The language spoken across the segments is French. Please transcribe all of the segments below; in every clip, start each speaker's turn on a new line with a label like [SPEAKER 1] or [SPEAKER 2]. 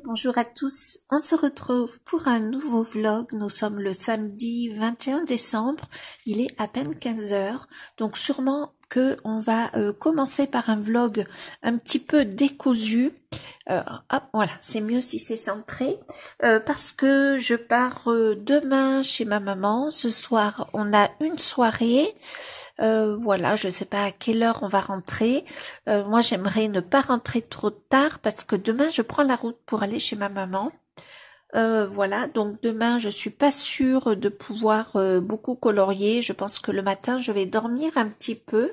[SPEAKER 1] bonjour à tous. On se retrouve pour un nouveau vlog. Nous sommes le samedi 21 décembre. Il est à peine 15 heures. Donc sûrement que on va commencer par un vlog un petit peu décousu. Hop, voilà, c'est mieux si c'est centré. Parce que je pars demain chez ma maman. Ce soir, on a une soirée. Voilà, je sais pas à quelle heure on va rentrer. Moi, j'aimerais ne pas rentrer trop tard parce que demain, je prends la route pour aller chez ma maman. Voilà, donc demain, je suis pas sûre de pouvoir beaucoup colorier. Je pense que le matin, je vais dormir un petit peu.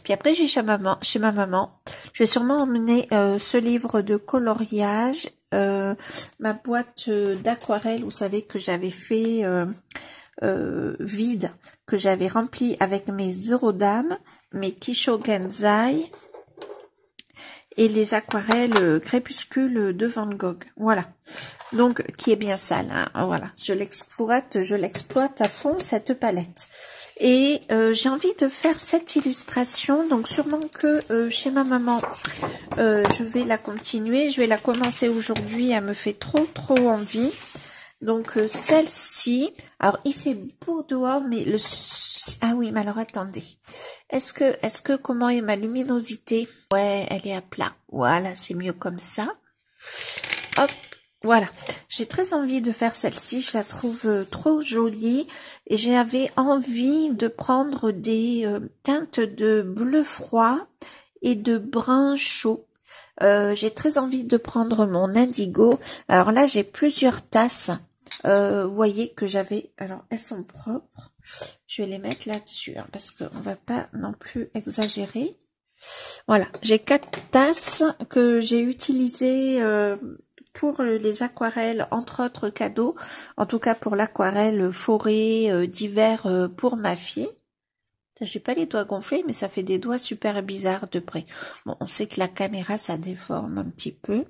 [SPEAKER 1] Puis après, je vais chez ma maman. Je vais sûrement emmener ce livre de coloriage, ma boîte d'aquarelle, vous savez, que j'avais fait vide, que j'avais rempli avec mes Zorodames, mes Kisho Genzai et les aquarelles crépuscule de Van Gogh. Voilà. Donc, qui est bien sale, hein. Voilà. Je l'exploite à fond, cette palette. Et j'ai envie de faire cette illustration, donc sûrement que chez ma maman, je vais la continuer. Je vais la commencer aujourd'hui, elle me fait trop envie. Donc celle-ci, alors il fait beau dehors, mais ah oui, mais alors attendez, est-ce que comment est ma luminosité? Ouais, elle est à plat. Voilà, c'est mieux comme ça. Hop, voilà. J'ai très envie de faire celle-ci, je la trouve trop jolie et j'avais envie de prendre des teintes de bleu froid et de brun chaud. J'ai très envie de prendre mon indigo. Alors là, j'ai plusieurs tasses. Vous voyez que j'avais, alors elles sont propres, je vais les mettre là-dessus hein, parce qu'on va pas non plus exagérer. Voilà, j'ai 4 tasses que j'ai utilisées pour les aquarelles, entre autres cadeaux, en tout cas pour l'aquarelle forêt d'hiver pour ma fille. J'ai pas les doigts gonflés, mais ça fait des doigts super bizarres de près. Bon, on sait que la caméra ça déforme un petit peu.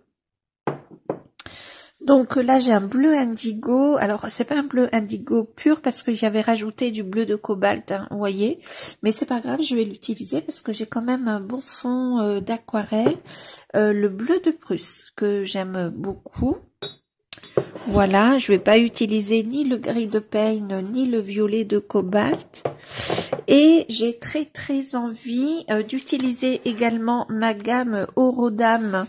[SPEAKER 1] Donc là j'ai un bleu indigo, alors c'est pas un bleu indigo pur parce que j'y avais rajouté du bleu de cobalt, hein, vous voyez, mais c'est pas grave, je vais l'utiliser parce que j'ai quand même un bon fond d'aquarelle, le bleu de Prusse que j'aime beaucoup. Voilà, je vais pas utiliser ni le gris de peigne ni le violet de cobalt. Et j'ai très envie d'utiliser également ma gamme Aurodame,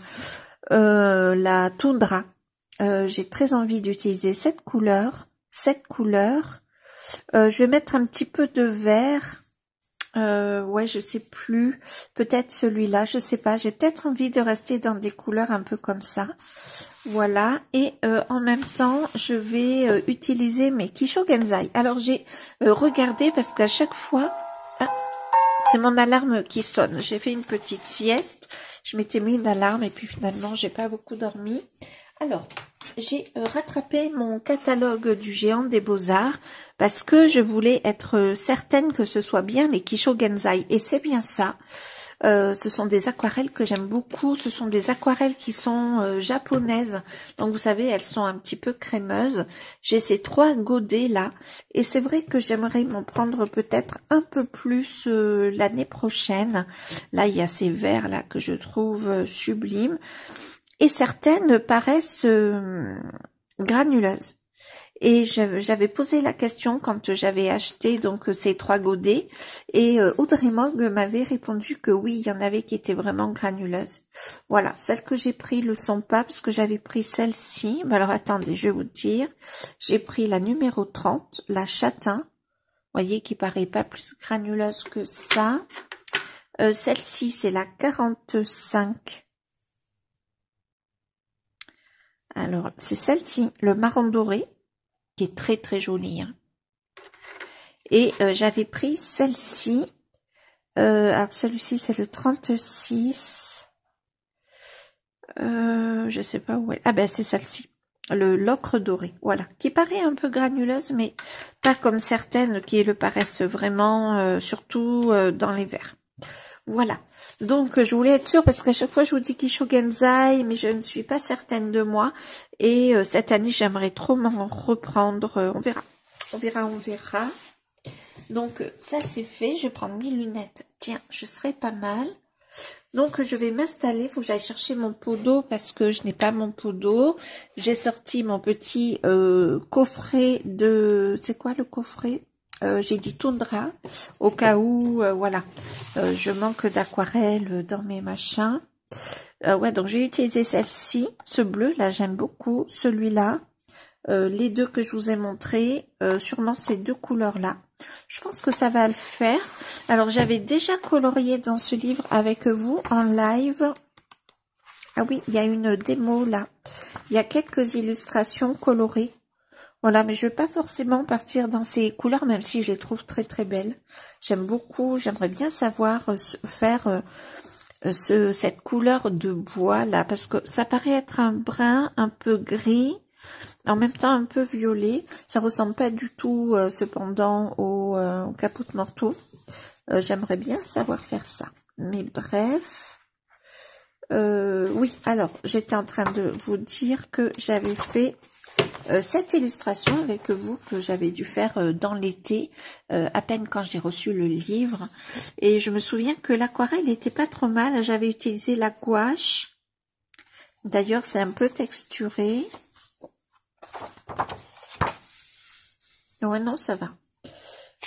[SPEAKER 1] la Toundra. J'ai très envie d'utiliser cette couleur. Je vais mettre un petit peu de vert. Ouais, je sais plus. Peut-être celui-là, je sais pas. J'ai peut-être envie de rester dans des couleurs un peu comme ça. Voilà. Et en même temps, je vais utiliser mes Kisho Genzai. Alors, j'ai regardé parce qu'à chaque fois... Ah, c'est mon alarme qui sonne. J'ai fait une petite sieste. Je m'étais mis une alarme et puis finalement, j'ai pas beaucoup dormi. Alors, j'ai rattrapé mon catalogue du géant des beaux-arts parce que je voulais être certaine que ce soit bien les Kisho Genzai. Et c'est bien ça. Ce sont des aquarelles que j'aime beaucoup. Ce sont des aquarelles qui sont japonaises. Donc, vous savez, elles sont un petit peu crémeuses. J'ai ces 3 godets là. Et c'est vrai que j'aimerais m'en prendre peut-être un peu plus l'année prochaine. Là, il y a ces verts là que je trouve sublimes. Et certaines paraissent granuleuses. Et j'avais posé la question quand j'avais acheté donc ces 3 godets. Et Audrey Mogg m'avait répondu que oui, il y en avait qui étaient vraiment granuleuses. Voilà, celles que j'ai pris le sont pas parce que j'avais pris celle-ci. Alors attendez, je vais vous dire. J'ai pris la numéro 30, la châtain. Vous voyez, qui paraît pas plus granuleuse que ça. Celle-ci, c'est la 45. Alors, c'est celle-ci, le marron doré, qui est très jolie. Hein. Et j'avais pris celle-ci. Alors, celui-ci, c'est le 36. Je sais pas où elle... Ah ben, c'est celle-ci. Le l'ocre doré, voilà. Qui paraît un peu granuleuse, mais pas comme certaines qui le paraissent vraiment, surtout dans les verts. Voilà, donc je voulais être sûre parce qu'à chaque fois je vous dis Kisho Genzai, mais je ne suis pas certaine de moi. Et cette année j'aimerais trop m'en reprendre, on verra. Donc ça c'est fait, je vais prendre mes lunettes. Tiens, je serai pas mal. Donc, je vais m'installer. Il faut que j'aille chercher mon pot d'eau parce que je n'ai pas mon pot d'eau. J'ai sorti mon petit coffret de... C'est quoi le coffret? J'ai dit Tundra, au cas où, voilà, je manque d'aquarelle dans mes machins. Ouais, donc je vais utiliser celle-ci. Ce bleu, là, j'aime beaucoup. Celui-là. Les deux que je vous ai montrés, sûrement ces deux couleurs-là. Je pense que ça va le faire. Alors, j'avais déjà colorié dans ce livre avec vous en live. Ah oui, il y a une démo là. Il y a quelques illustrations colorées. Voilà, mais je ne veux pas forcément partir dans ces couleurs, même si je les trouve très très belles. J'aime beaucoup, j'aimerais bien savoir faire cette couleur de bois là, parce que ça paraît être un brun un peu gris, en même temps un peu violet. Ça ressemble pas du tout cependant au Caput Mortuum. J'aimerais bien savoir faire ça. Mais bref, oui, alors j'étais en train de vous dire que j'avais fait cette illustration avec vous que j'avais dû faire dans l'été, à peine quand j'ai reçu le livre. Et je me souviens que l'aquarelle n'était pas trop mal. J'avais utilisé la gouache. D'ailleurs, c'est un peu texturé. Ouais, non, ça va.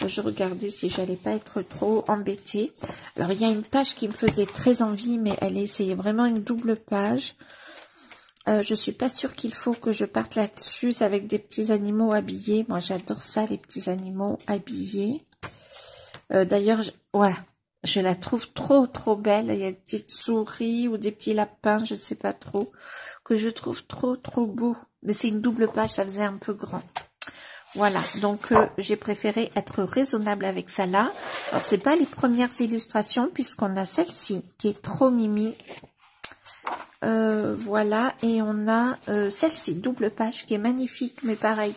[SPEAKER 1] Je regardais si j'allais pas être trop embêtée. Alors, il y a une page qui me faisait très envie, mais c'est vraiment une double page. Je suis pas sûre qu'il faut que je parte là-dessus. C'est avec des petits animaux habillés. Moi, j'adore ça, les petits animaux habillés. D'ailleurs, voilà, je la trouve trop, trop belle. Il y a des petites souris ou des petits lapins, je sais pas trop, que je trouve trop, trop beau. Mais c'est une double page, ça faisait un peu grand. Voilà, donc j'ai préféré être raisonnable avec ça là. Alors, c'est pas les premières illustrations, puisqu'on a celle-ci, qui est trop mimi. Voilà, et on a celle-ci, double page, qui est magnifique, mais pareil,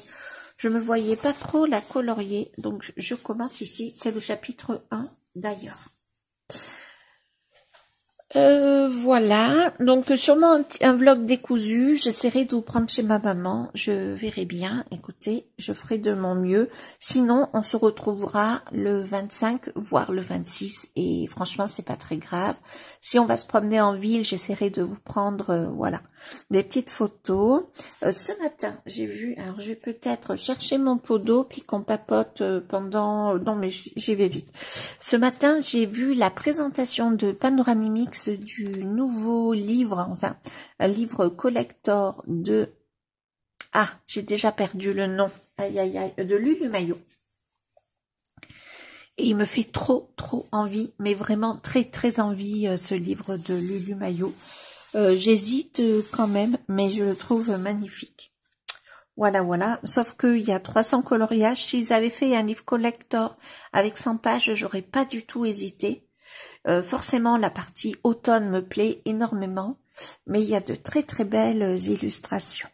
[SPEAKER 1] je me voyais pas trop la colorier, donc je commence ici, c'est le chapitre 1 d'ailleurs. Voilà, donc sûrement un vlog décousu, j'essaierai de vous prendre chez ma maman, je verrai bien, écoutez, je ferai de mon mieux, sinon on se retrouvera le 25, voire le 26, et franchement c'est pas très grave. Si on va se promener en ville, j'essaierai de vous prendre, voilà, des petites photos. Ce matin, j'ai vu, alors je vais peut-être chercher mon pot d'eau, puis qu'on papote pendant, non mais j'y vais vite. Ce matin, j'ai vu la présentation de Panoramimix du nouveau livre, enfin, un livre collector de... Ah, j'ai déjà perdu le nom, aïe aïe aïe, de Lulu Maillot. Et il me fait trop, trop envie, mais vraiment très, très envie, ce livre de Lulu Maillot. J'hésite quand même, mais je le trouve magnifique. Voilà, voilà. Sauf qu'il y a 300 coloriages. S'ils avaient fait un livre collector avec 100 pages, j'aurais pas du tout hésité. Forcément, la partie automne me plaît énormément, mais il y a de très très belles illustrations.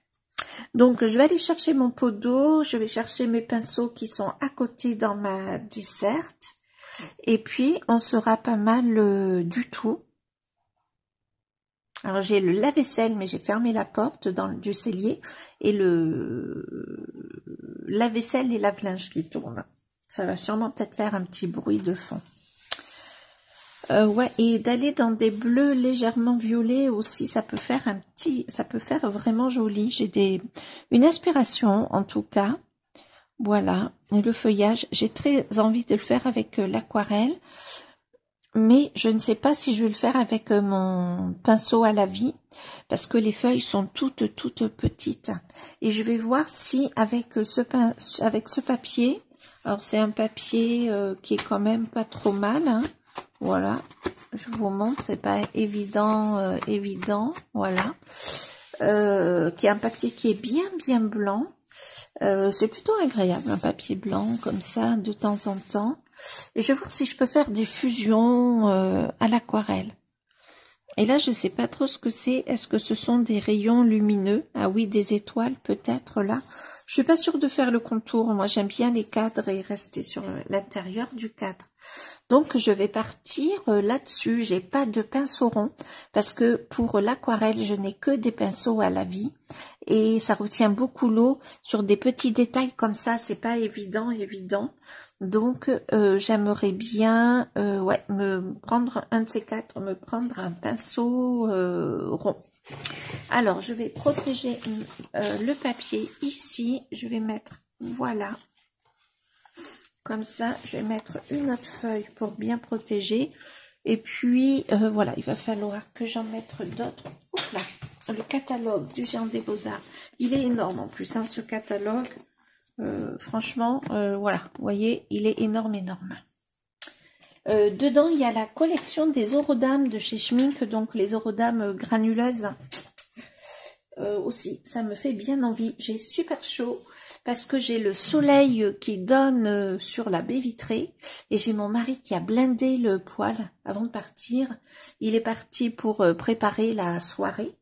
[SPEAKER 1] Donc, je vais aller chercher mon pot d'eau, je vais chercher mes pinceaux qui sont à côté dans ma desserte, et puis on sera pas mal du tout. Alors, j'ai le lave-vaisselle, mais j'ai fermé la porte du cellier, et le lave-vaisselle et lave-linge qui tournent. Ça va sûrement peut-être faire un petit bruit de fond. Ouais, et d'aller dans des bleus légèrement violets aussi, ça peut faire ça peut faire vraiment joli. J'ai une inspiration en tout cas. Voilà, et le feuillage, j'ai très envie de le faire avec l'aquarelle, mais je ne sais pas si je vais le faire avec mon pinceau à la vie, parce que les feuilles sont toutes petites. Et je vais voir si avec ce papier, alors c'est un papier qui est quand même pas trop mal, hein. Voilà, je vous montre, c'est pas évident, voilà, qui est un papier qui est bien blanc. C'est plutôt agréable, un papier blanc comme ça de temps en temps. Et je vais voir si je peux faire des fusions à l'aquarelle. Et là, je sais pas trop ce que c'est. Est-ce que ce sont des rayons lumineux? Ah oui, des étoiles peut-être là. Je suis pas sûre de faire le contour. Moi, j'aime bien les cadres et rester sur l'intérieur du cadre. Donc, je vais partir là-dessus. J'ai pas de pinceau rond parce que pour l'aquarelle, je n'ai que des pinceaux à la vie et ça retient beaucoup l'eau sur des petits détails comme ça. C'est pas évident. Donc, j'aimerais bien, ouais, me prendre un de ces quatre, me prendre un pinceau rond. Alors, je vais protéger le papier ici. Je vais mettre, voilà, comme ça. Je vais mettre une autre feuille pour bien protéger. Et puis, voilà, il va falloir que j'en mette d'autres. Oups là, le catalogue du Géant des Beaux-Arts. Il est énorme en plus, hein, ce catalogue. Franchement, voilà, vous voyez, il est énorme, énorme. Dedans, il y a la collection des orodames de chez Schmink, donc les orodames granuleuses. Aussi, ça me fait bien envie. J'ai super chaud parce que j'ai le soleil qui donne sur la baie vitrée et j'ai mon mari qui a blindé le poêle avant de partir. Il est parti pour préparer la soirée.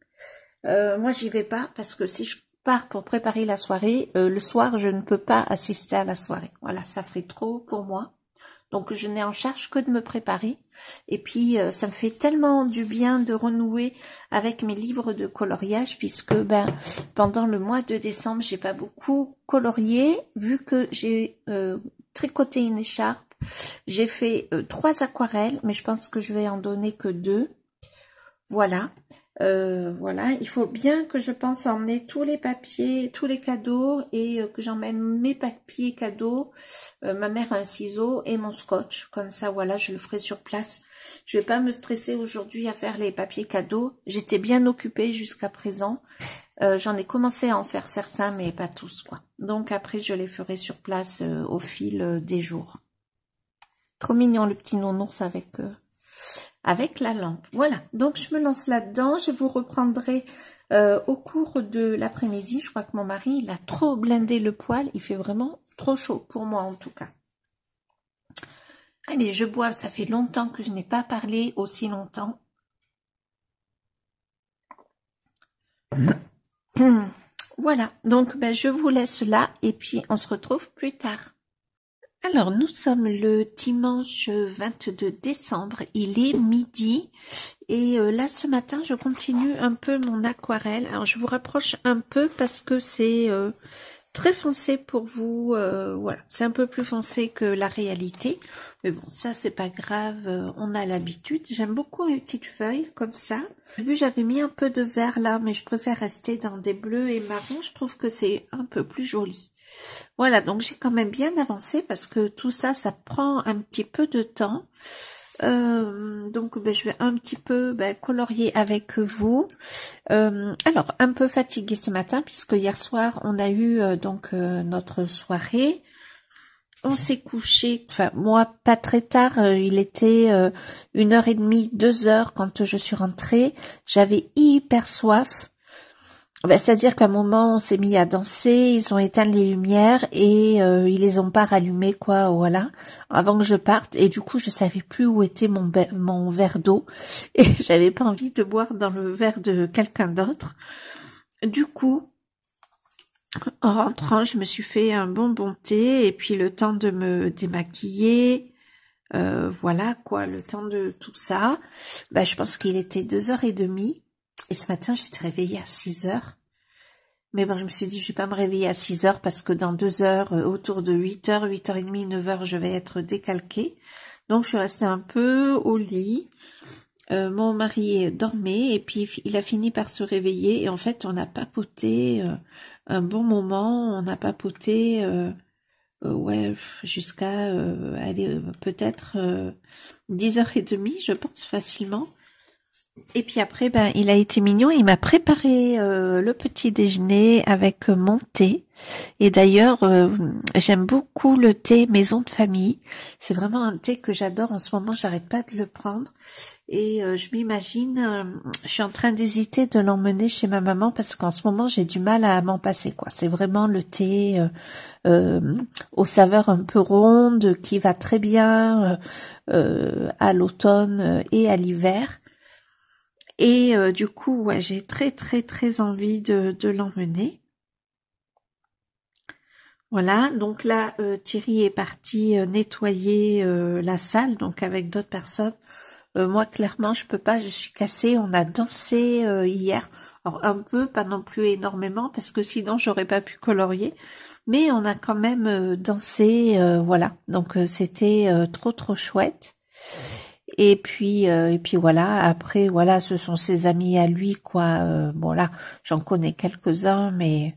[SPEAKER 1] Moi, j'y vais pas parce que si je pars pour préparer la soirée, le soir, je ne peux pas assister à la soirée. Voilà, ça ferait trop pour moi. Donc, je n'ai en charge que de me préparer. Et puis, ça me fait tellement du bien de renouer avec mes livres de coloriage, puisque ben pendant le mois de décembre, j'ai pas beaucoup colorié, vu que j'ai tricoté une écharpe. J'ai fait 3 aquarelles, mais je pense que je vais en donner que 2. Voilà. Voilà, il faut bien que je pense emmener tous les papiers, tous les cadeaux et que j'emmène mes papiers cadeaux. Ma mère a un ciseau et mon scotch. Comme ça, voilà, je le ferai sur place. Je vais pas me stresser aujourd'hui à faire les papiers cadeaux. J'étais bien occupée jusqu'à présent. J'en ai commencé à en faire certains, mais pas tous, quoi. Donc après, je les ferai sur place au fil des jours. Trop mignon le petit nounours avec la lampe. Voilà, donc je me lance là-dedans. Je vous reprendrai au cours de l'après-midi. Je crois que mon mari, il a trop blindé le poêle. Il fait vraiment trop chaud pour moi en tout cas. Allez, je bois. Ça fait longtemps que je n'ai pas parlé aussi longtemps. Voilà, donc ben, je vous laisse là et puis on se retrouve plus tard. Alors, nous sommes le dimanche 22 décembre, il est midi et là ce matin je continue un peu mon aquarelle. Alors je vous rapproche un peu parce que c'est très foncé pour vous, voilà, c'est un peu plus foncé que la réalité, mais bon ça c'est pas grave, on a l'habitude. J'aime beaucoup les petites feuilles comme ça. Au début j'avais mis un peu de vert là, mais je préfère rester dans des bleus et marrons, je trouve que c'est un peu plus joli. Voilà, donc j'ai quand même bien avancé parce que tout ça, ça prend un petit peu de temps. Donc ben, je vais un petit peu colorier avec vous. Alors, un peu fatiguée ce matin puisque hier soir, on a eu notre soirée. On s'est couché, enfin moi pas très tard, il était 1h30, 2h quand je suis rentrée. J'avais hyper soif. Ben, c'est-à-dire qu'à un moment, on s'est mis à danser, ils ont éteint les lumières et ils les ont pas rallumées, quoi, voilà, avant que je parte. Et du coup, je savais plus où était mon verre d'eau et j'avais pas envie de boire dans le verre de quelqu'un d'autre. Du coup, en rentrant, je me suis fait un bon thé et puis le temps de me démaquiller. Voilà, quoi, le temps de tout ça. Ben, je pense qu'il était 2h30. Et ce matin, j'étais réveillée à 6h. Mais bon, je me suis dit, je vais pas me réveiller à 6h parce que dans 2 heures, autour de 8h, 8h30, 9h, je vais être décalquée. Donc, je suis restée un peu au lit. Mon mari dormait et puis il a fini par se réveiller. Et en fait, on a papoté un bon moment. On a papoté, ouais, jusqu'à, peut-être 10h30, je pense, facilement. Et puis après, ben, il a été mignon, il m'a préparé le petit déjeuner avec mon thé. Et d'ailleurs, j'aime beaucoup le thé maison de famille. C'est vraiment un thé que j'adore en ce moment, j'arrête pas de le prendre. Et je m'imagine, je suis en train d'hésiter de l'emmener chez ma maman parce qu'en ce moment, j'ai du mal à m'en passer, quoi. C'est vraiment le thé aux saveurs un peu rondes qui va très bien à l'automne et à l'hiver. Et du coup, ouais, j'ai très envie de l'emmener. Voilà, donc là, Thierry est parti nettoyer la salle, donc avec d'autres personnes. Moi, clairement, je peux pas, je suis cassée. On a dansé hier. Alors un peu, pas non plus énormément, parce que sinon j'aurais pas pu colorier. Mais on a quand même dansé, voilà. Donc c'était trop chouette. Et puis voilà. Après voilà, ce sont ses amis à lui, quoi. Bon là, j'en connais quelques-uns, mais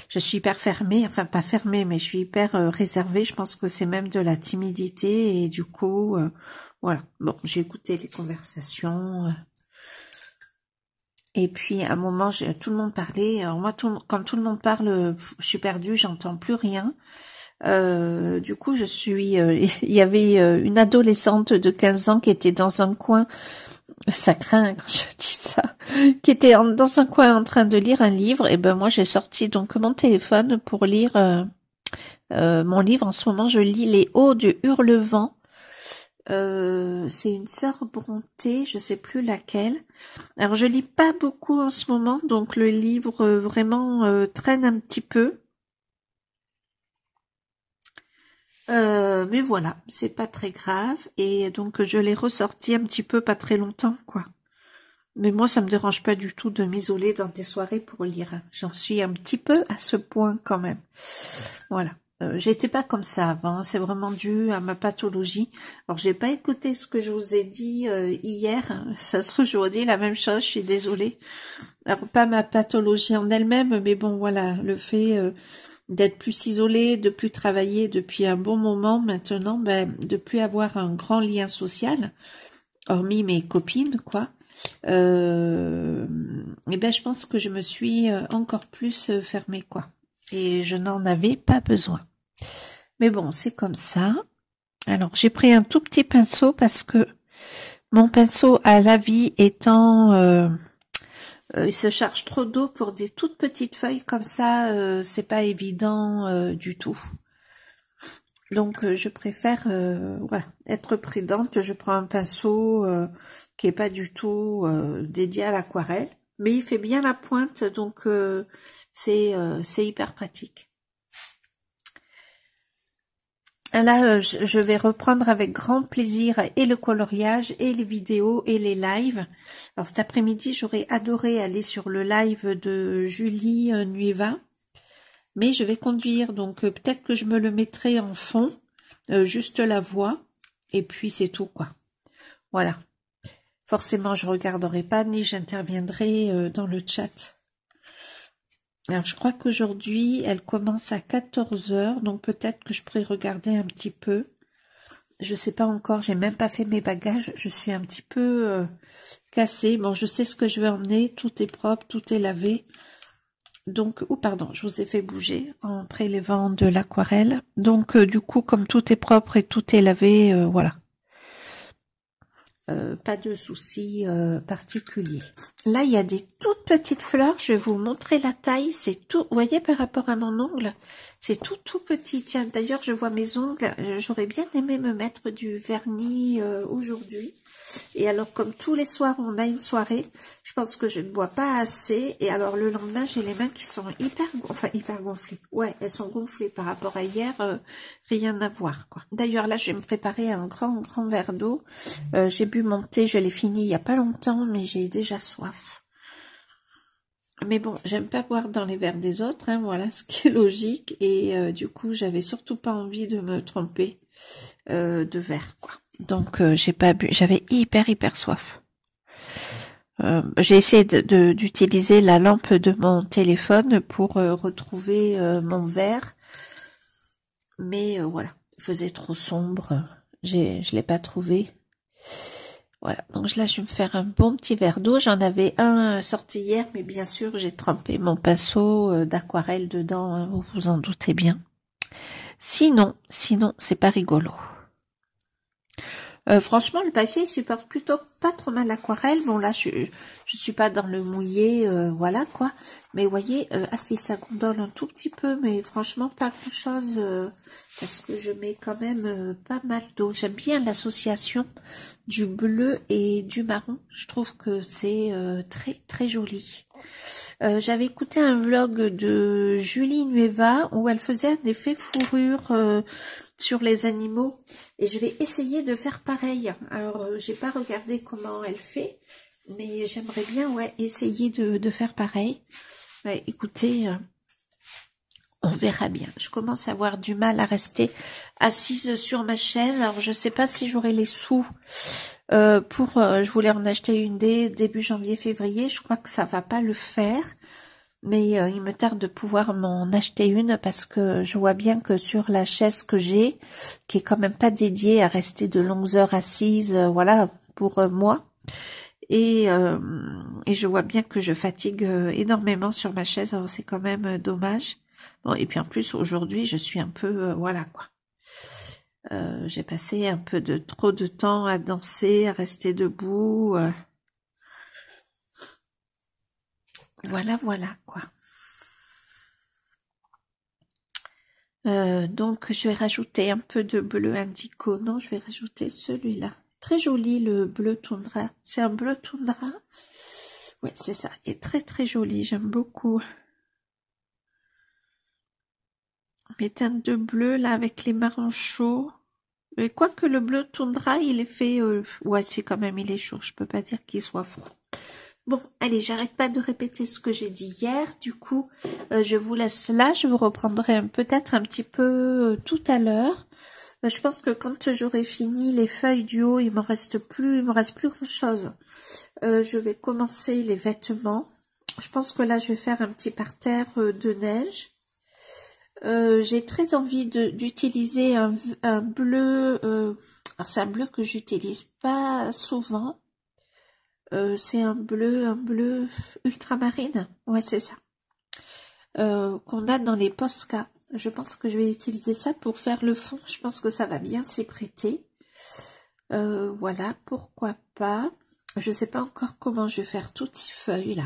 [SPEAKER 1] je suis hyper fermée. Enfin pas fermée, mais je suis hyper réservée. Je pense que c'est même de la timidité et du coup, voilà. Bon, j'ai écouté les conversations. Et puis à un moment, tout le monde parlait. Alors moi, quand tout le monde parle, je suis perdue, j'entends plus rien. Du coup, il y avait une adolescente de 15 ans qui était dans un coin, ça craint quand je dis ça, qui était dans un coin en train de lire un livre. Et ben moi, j'ai sorti donc mon téléphone pour lire mon livre. En ce moment, je lis Les Hauts du Hurlevent. C'est une sœur Brontë, je sais plus laquelle. Alors je lis pas beaucoup en ce moment, donc le livre vraiment traîne un petit peu. Mais voilà, c'est pas très grave. Et donc je l'ai ressorti un petit peu, pas très longtemps, quoi. Mais moi, ça me dérange pas du tout de m'isoler dans des soirées pour lire. J'en suis un petit peu à ce point quand même. Voilà. J'étais pas comme ça avant, c'est vraiment dû à ma pathologie. Alors j'ai pas écouté ce que je vous ai dit hier, ça se trouve je vous dis la même chose, je suis désolée. Alors pas ma pathologie en elle-même, mais bon voilà, le fait d'être plus isolée, de plus travailler depuis un bon moment maintenant, ben, de plus avoir un grand lien social, hormis mes copines quoi. Et ben je pense que je me suis encore plus fermée quoi. Et je n'en avais pas besoin. Mais bon, c'est comme ça. Alors, j'ai pris un tout petit pinceau parce que mon pinceau à la vie étant... il se charge trop d'eau pour des toutes petites feuilles comme ça, c'est pas évident du tout. Donc, je préfère voilà, être prudente. Je prends un pinceau qui est pas du tout dédié à l'aquarelle. Mais il fait bien la pointe, donc c'est hyper pratique. Là, je vais reprendre avec grand plaisir et le coloriage, et les vidéos, et les lives. Alors cet après-midi, j'aurais adoré aller sur le live de Julie Nueva, mais je vais conduire, donc peut-être que je me le mettrai en fond, juste la voix, et puis c'est tout, quoi. Voilà. Forcément, je regarderai pas, ni j'interviendrai dans le chat. Alors, je crois qu'aujourd'hui, elle commence à 14 h, donc peut-être que je pourrais regarder un petit peu. Je sais pas encore, j'ai même pas fait mes bagages, je suis un petit peu cassée. Bon, je sais ce que je vais emmener, tout est propre, tout est lavé. Donc, pardon, je vous ai fait bouger en prélevant de l'aquarelle. Donc, du coup, comme tout est propre et tout est lavé, voilà. Pas de soucis particuliers. Là, il y a des toutes petites fleurs. Je vais vous montrer la taille. C'est tout. Vous voyez, par rapport à mon ongle, c'est tout petit. Tiens, d'ailleurs, je vois mes ongles. J'aurais bien aimé me mettre du vernis aujourd'hui. Et alors, comme tous les soirs, on a une soirée, je pense que je ne bois pas assez. Et alors, le lendemain, j'ai les mains qui sont hyper gonflées. Ouais, elles sont gonflées par rapport à hier. Rien à voir, quoi. D'ailleurs, là, je vais me préparer un grand verre d'eau. J'ai bu mon thé, je l'ai fini il y a pas longtemps, mais j'ai déjà soif. Mais bon, j'aime pas boire dans les verres des autres, hein, voilà, ce qui est logique. Et du coup, j'avais surtout pas envie de me tromper de verre, quoi. Donc, j'ai pas bu, j'avais hyper soif. J'ai essayé d'utiliser la lampe de mon téléphone pour retrouver mon verre. Mais voilà, il faisait trop sombre. Je l'ai pas trouvé. Voilà, donc là, je vais me faire un bon petit verre d'eau. J'en avais un sorti hier, mais bien sûr, j'ai trempé mon pinceau d'aquarelle dedans, hein, vous vous en doutez bien. Sinon, c'est pas rigolo. Franchement, le papier, il supporte plutôt pas trop mal l'aquarelle. Bon, là, je suis pas dans le mouillé, voilà, quoi. Mais vous voyez, si ça gondole un tout petit peu, mais franchement, pas grand-chose, parce que je mets quand même pas mal d'eau. J'aime bien l'association du bleu et du marron. Je trouve que c'est très joli. J'avais écouté un vlog de Julie Nueva où elle faisait un effet fourrure sur les animaux et je vais essayer de faire pareil. Alors j'ai pas regardé comment elle fait, Mais j'aimerais bien, ouais, essayer de faire pareil. Ouais, écoutez, on verra bien. Je commence à avoir du mal à rester assise sur ma chaise. Alors, je sais pas si j'aurai les sous je voulais en acheter une début janvier-février. Je crois que ça va pas le faire. Mais il me tarde de pouvoir m'en acheter une parce que je vois bien que sur la chaise que j'ai, qui est quand même pas dédiée à rester de longues heures assise, voilà, pour moi. Et je vois bien que je fatigue énormément sur ma chaise. Alors c'est quand même dommage. Bon, et puis en plus aujourd'hui je suis un peu voilà quoi. J'ai passé un peu de trop de temps à danser, à rester debout. Voilà quoi. Donc je vais rajouter un peu de bleu indigo. Non, je vais rajouter celui-là. Très joli le bleu toundra. C'est un bleu toundra. Ouais, c'est ça. Il est très très joli. J'aime beaucoup. Mes teintes de bleu là avec les marrons chauds. Mais quoique le bleu toundra, il est fait... ouais, c'est quand même, il est chaud. Je peux pas dire qu'il soit froid. Bon, allez, j'arrête pas de répéter ce que j'ai dit hier. Du coup, je vous laisse là. Je vous reprendrai peut-être un petit peu tout à l'heure. Je pense que quand j'aurai fini les feuilles du haut, il me reste plus grand chose. Je vais commencer les vêtements. Je pense que là, je vais faire un petit parterre de neige. J'ai très envie d'utiliser un bleu. Alors c'est un bleu que j'utilise pas souvent. C'est un bleu ultramarine. Ouais, c'est ça. Qu'on a dans les Posca. Je pense que je vais utiliser ça pour faire le fond. Je pense que ça va bien s'y prêter. Voilà, pourquoi pas. Je sais pas encore comment je vais faire toutes ces feuilles là.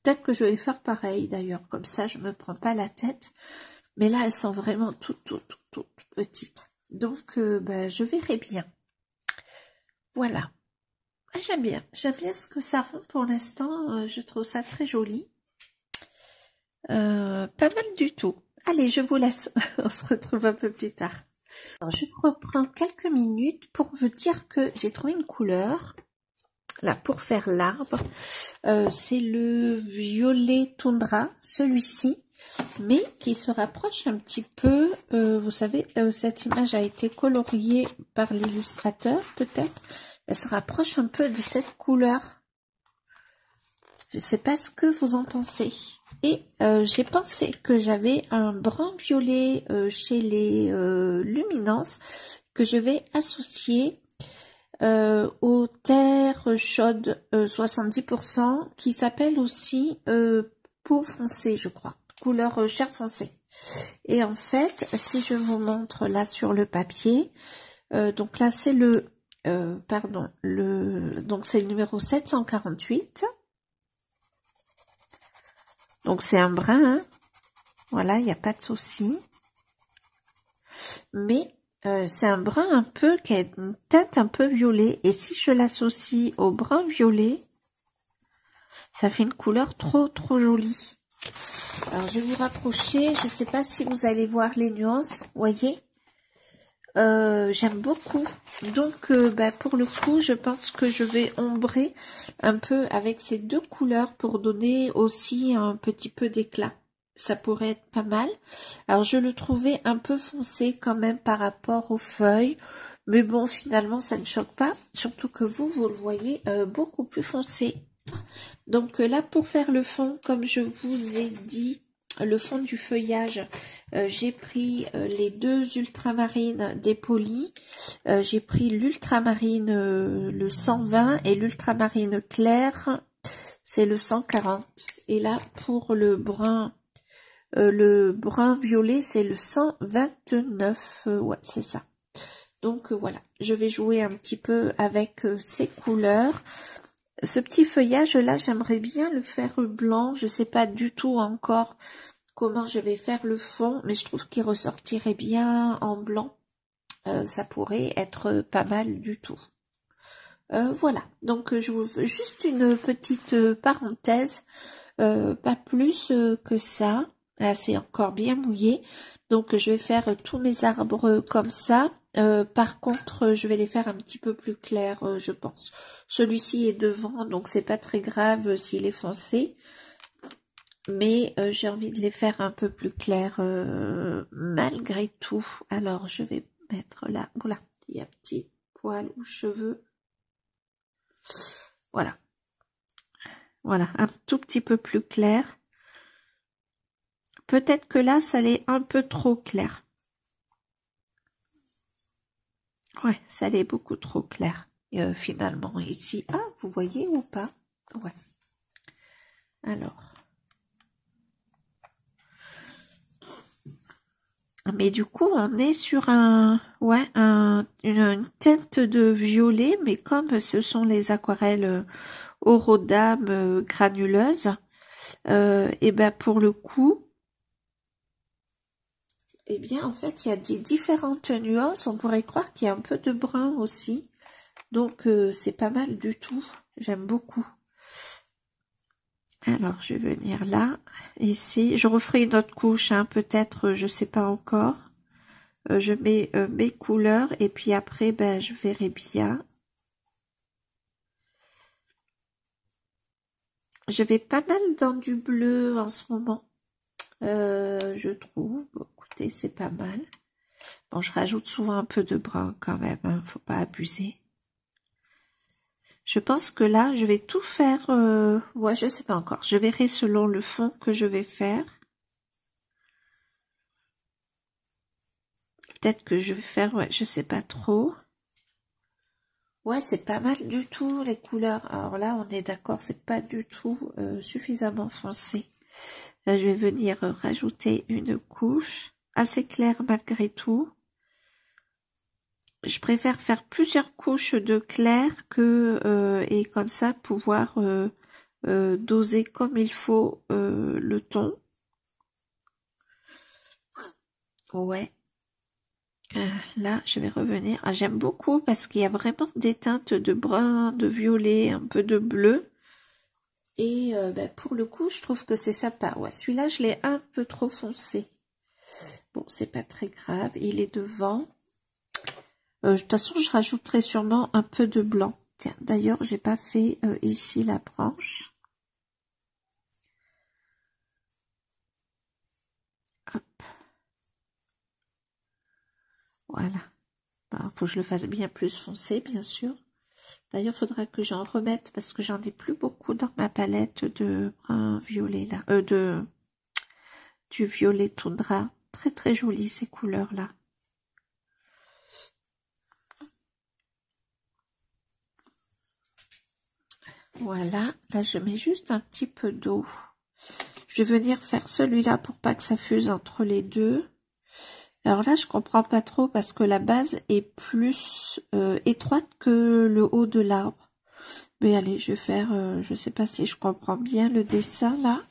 [SPEAKER 1] Peut-être que je vais faire pareil d'ailleurs. Comme ça, je me prends pas la tête. Mais là, elles sont vraiment toutes petites. Donc, je verrai bien. Voilà. Ah, j'aime bien ce que ça rend pour l'instant. Je trouve ça très joli. Pas mal du tout. Allez, je vous laisse. On se retrouve un peu plus tard. Alors, je vous reprends quelques minutes pour vous dire que j'ai trouvé une couleur. Là, pour faire l'arbre. C'est le violet toundra, celui-ci. Mais qui se rapproche un petit peu, vous savez, cette image a été coloriée par l'illustrateur, peut-être. Elle se rapproche un peu de cette couleur. Je ne sais pas ce que vous en pensez. Et j'ai pensé que j'avais un brun violet chez les Luminance que je vais associer aux terres chaudes 70% qui s'appelle aussi peau foncée, je crois. Couleur chair foncée. Et en fait, si je vous montre là sur le papier, donc là c'est donc c'est le numéro 748. Donc c'est un brun, hein. Voilà, il n'y a pas de souci. Mais c'est un brun un peu qui a une teinte un peu violet. Et si je l'associe au brun violet, ça fait une couleur trop jolie. Alors, je vais vous rapprocher. Je ne sais pas si vous allez voir les nuances. Vous voyez, j'aime beaucoup. Donc, pour le coup, je pense que je vais ombrer un peu avec ces deux couleurs pour donner aussi un petit peu d'éclat. Ça pourrait être pas mal. Alors, je le trouvais un peu foncé quand même par rapport aux feuilles. Mais bon, finalement, ça ne choque pas. Surtout que vous le voyez beaucoup plus foncé. Donc là, pour faire le fond, comme je vous ai dit, le fond du feuillage, j'ai pris les deux ultramarines dépolies. J'ai pris l'ultramarine le 120 et l'ultramarine clair, c'est le 140. Et là, pour le brun violet, c'est le 129. Ouais, c'est ça. Donc voilà, je vais jouer un petit peu avec ces couleurs. Ce petit feuillage là, j'aimerais bien le faire blanc. Je sais pas du tout encore comment je vais faire le fond, mais je trouve qu'il ressortirait bien en blanc. Ça pourrait être pas mal du tout. Voilà, donc je vous fais juste une petite parenthèse, pas plus que ça. Là, c'est encore bien mouillé. Donc je vais faire tous mes arbres comme ça. Par contre, je vais les faire un petit peu plus clairs, je pense. Celui-ci est devant, donc c'est pas très grave s'il est foncé. Mais j'ai envie de les faire un peu plus clairs malgré tout. Alors, je vais mettre là. Voilà, il y a un petit poil ou cheveux. Voilà. Voilà, un tout petit peu plus clair. Peut-être que là, ça l'est un peu trop clair. Ouais, ça l'est beaucoup trop clair. Finalement, ici. Ah, vous voyez ou pas? Ouais. Alors. Mais du coup, on est sur une teinte de violet, mais comme ce sont les aquarelles Horodame granuleuses, et ben pour le coup, eh bien en fait, il y a des différentes nuances. On pourrait croire qu'il y a un peu de brun aussi, donc c'est pas mal du tout. J'aime beaucoup. Alors, je vais venir là, ici. Je referai une autre couche, hein, peut-être, je sais pas encore. Je mets mes couleurs et puis après, ben, je verrai bien. Je vais pas mal dans du bleu en ce moment, je trouve. Bon, écoutez, c'est pas mal. Bon, je rajoute souvent un peu de brun quand même, hein, faut pas abuser. Je pense que là, je vais tout faire. Ouais, je sais pas encore. Je verrai selon le fond que je vais faire. Peut-être que je vais faire, ouais, je sais pas trop. Ouais, c'est pas mal du tout les couleurs. Alors là, on est d'accord, c'est pas du tout suffisamment foncé. Là, je vais venir rajouter une couche assez claire malgré tout. Je préfère faire plusieurs couches de clair que et comme ça pouvoir doser comme il faut le ton. Ouais. Là, je vais revenir. Ah, j'aime beaucoup parce qu'il y a vraiment des teintes de brun, de violet, un peu de bleu. Et ben, pour le coup, je trouve que c'est sympa. Ouais, celui-là, je l'ai un peu trop foncé. Bon, c'est pas très grave. Il est devant. De toute façon, je rajouterai sûrement un peu de blanc. Tiens, d'ailleurs, j'ai pas fait ici la branche. Hop. Voilà. Ben, faut que je le fasse bien plus foncé, bien sûr. D'ailleurs, il faudra que j'en remette parce que j'en ai plus beaucoup dans ma palette de brun violet là. Du violet toundra. Très très joli ces couleurs là. Voilà. Là, je mets juste un petit peu d'eau. Je vais venir faire celui-là pour pas que ça fuse entre les deux. Alors là, je comprends pas trop parce que la base est plus étroite que le haut de l'arbre. Mais allez, je vais faire, je sais pas si je comprends bien le dessin là.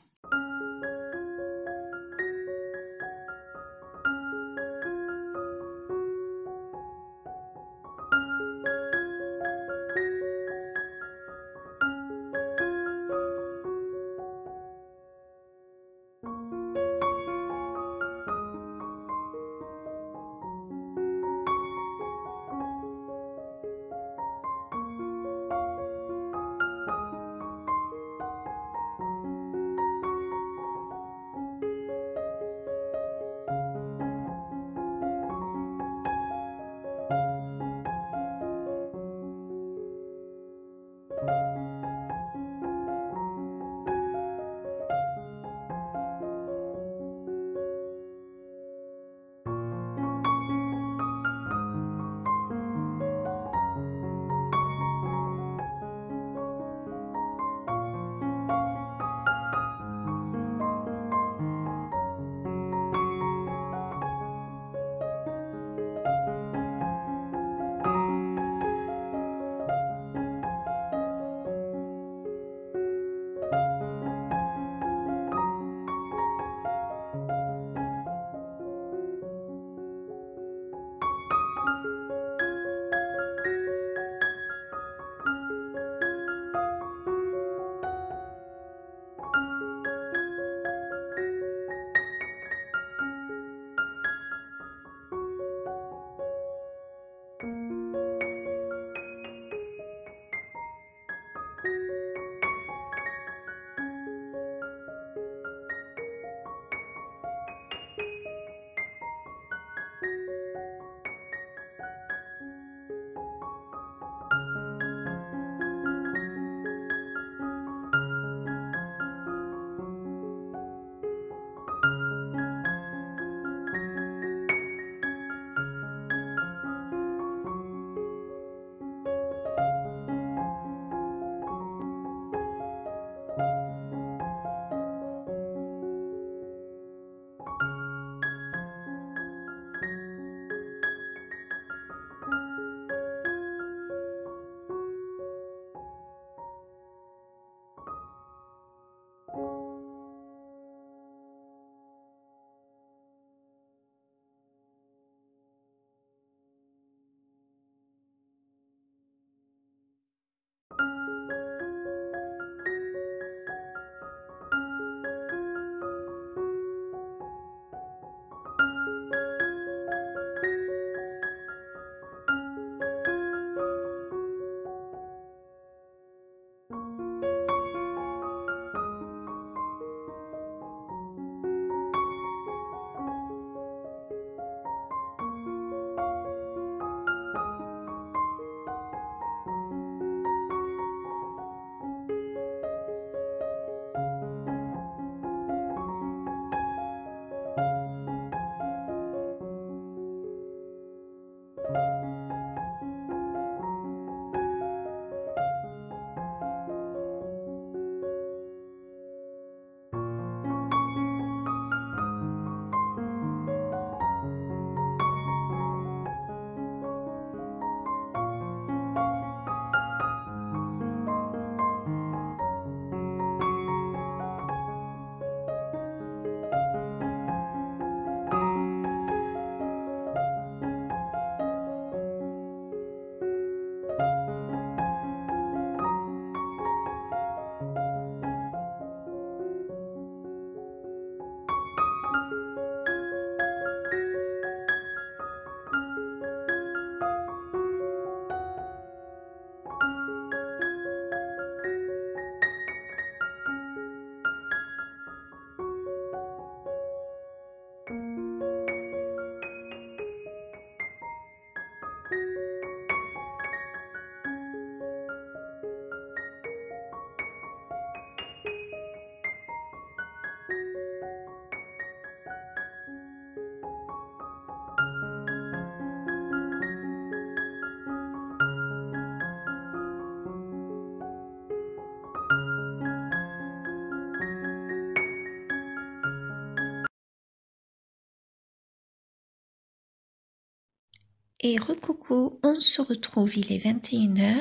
[SPEAKER 1] Et recoucou, on se retrouve, il est 21h,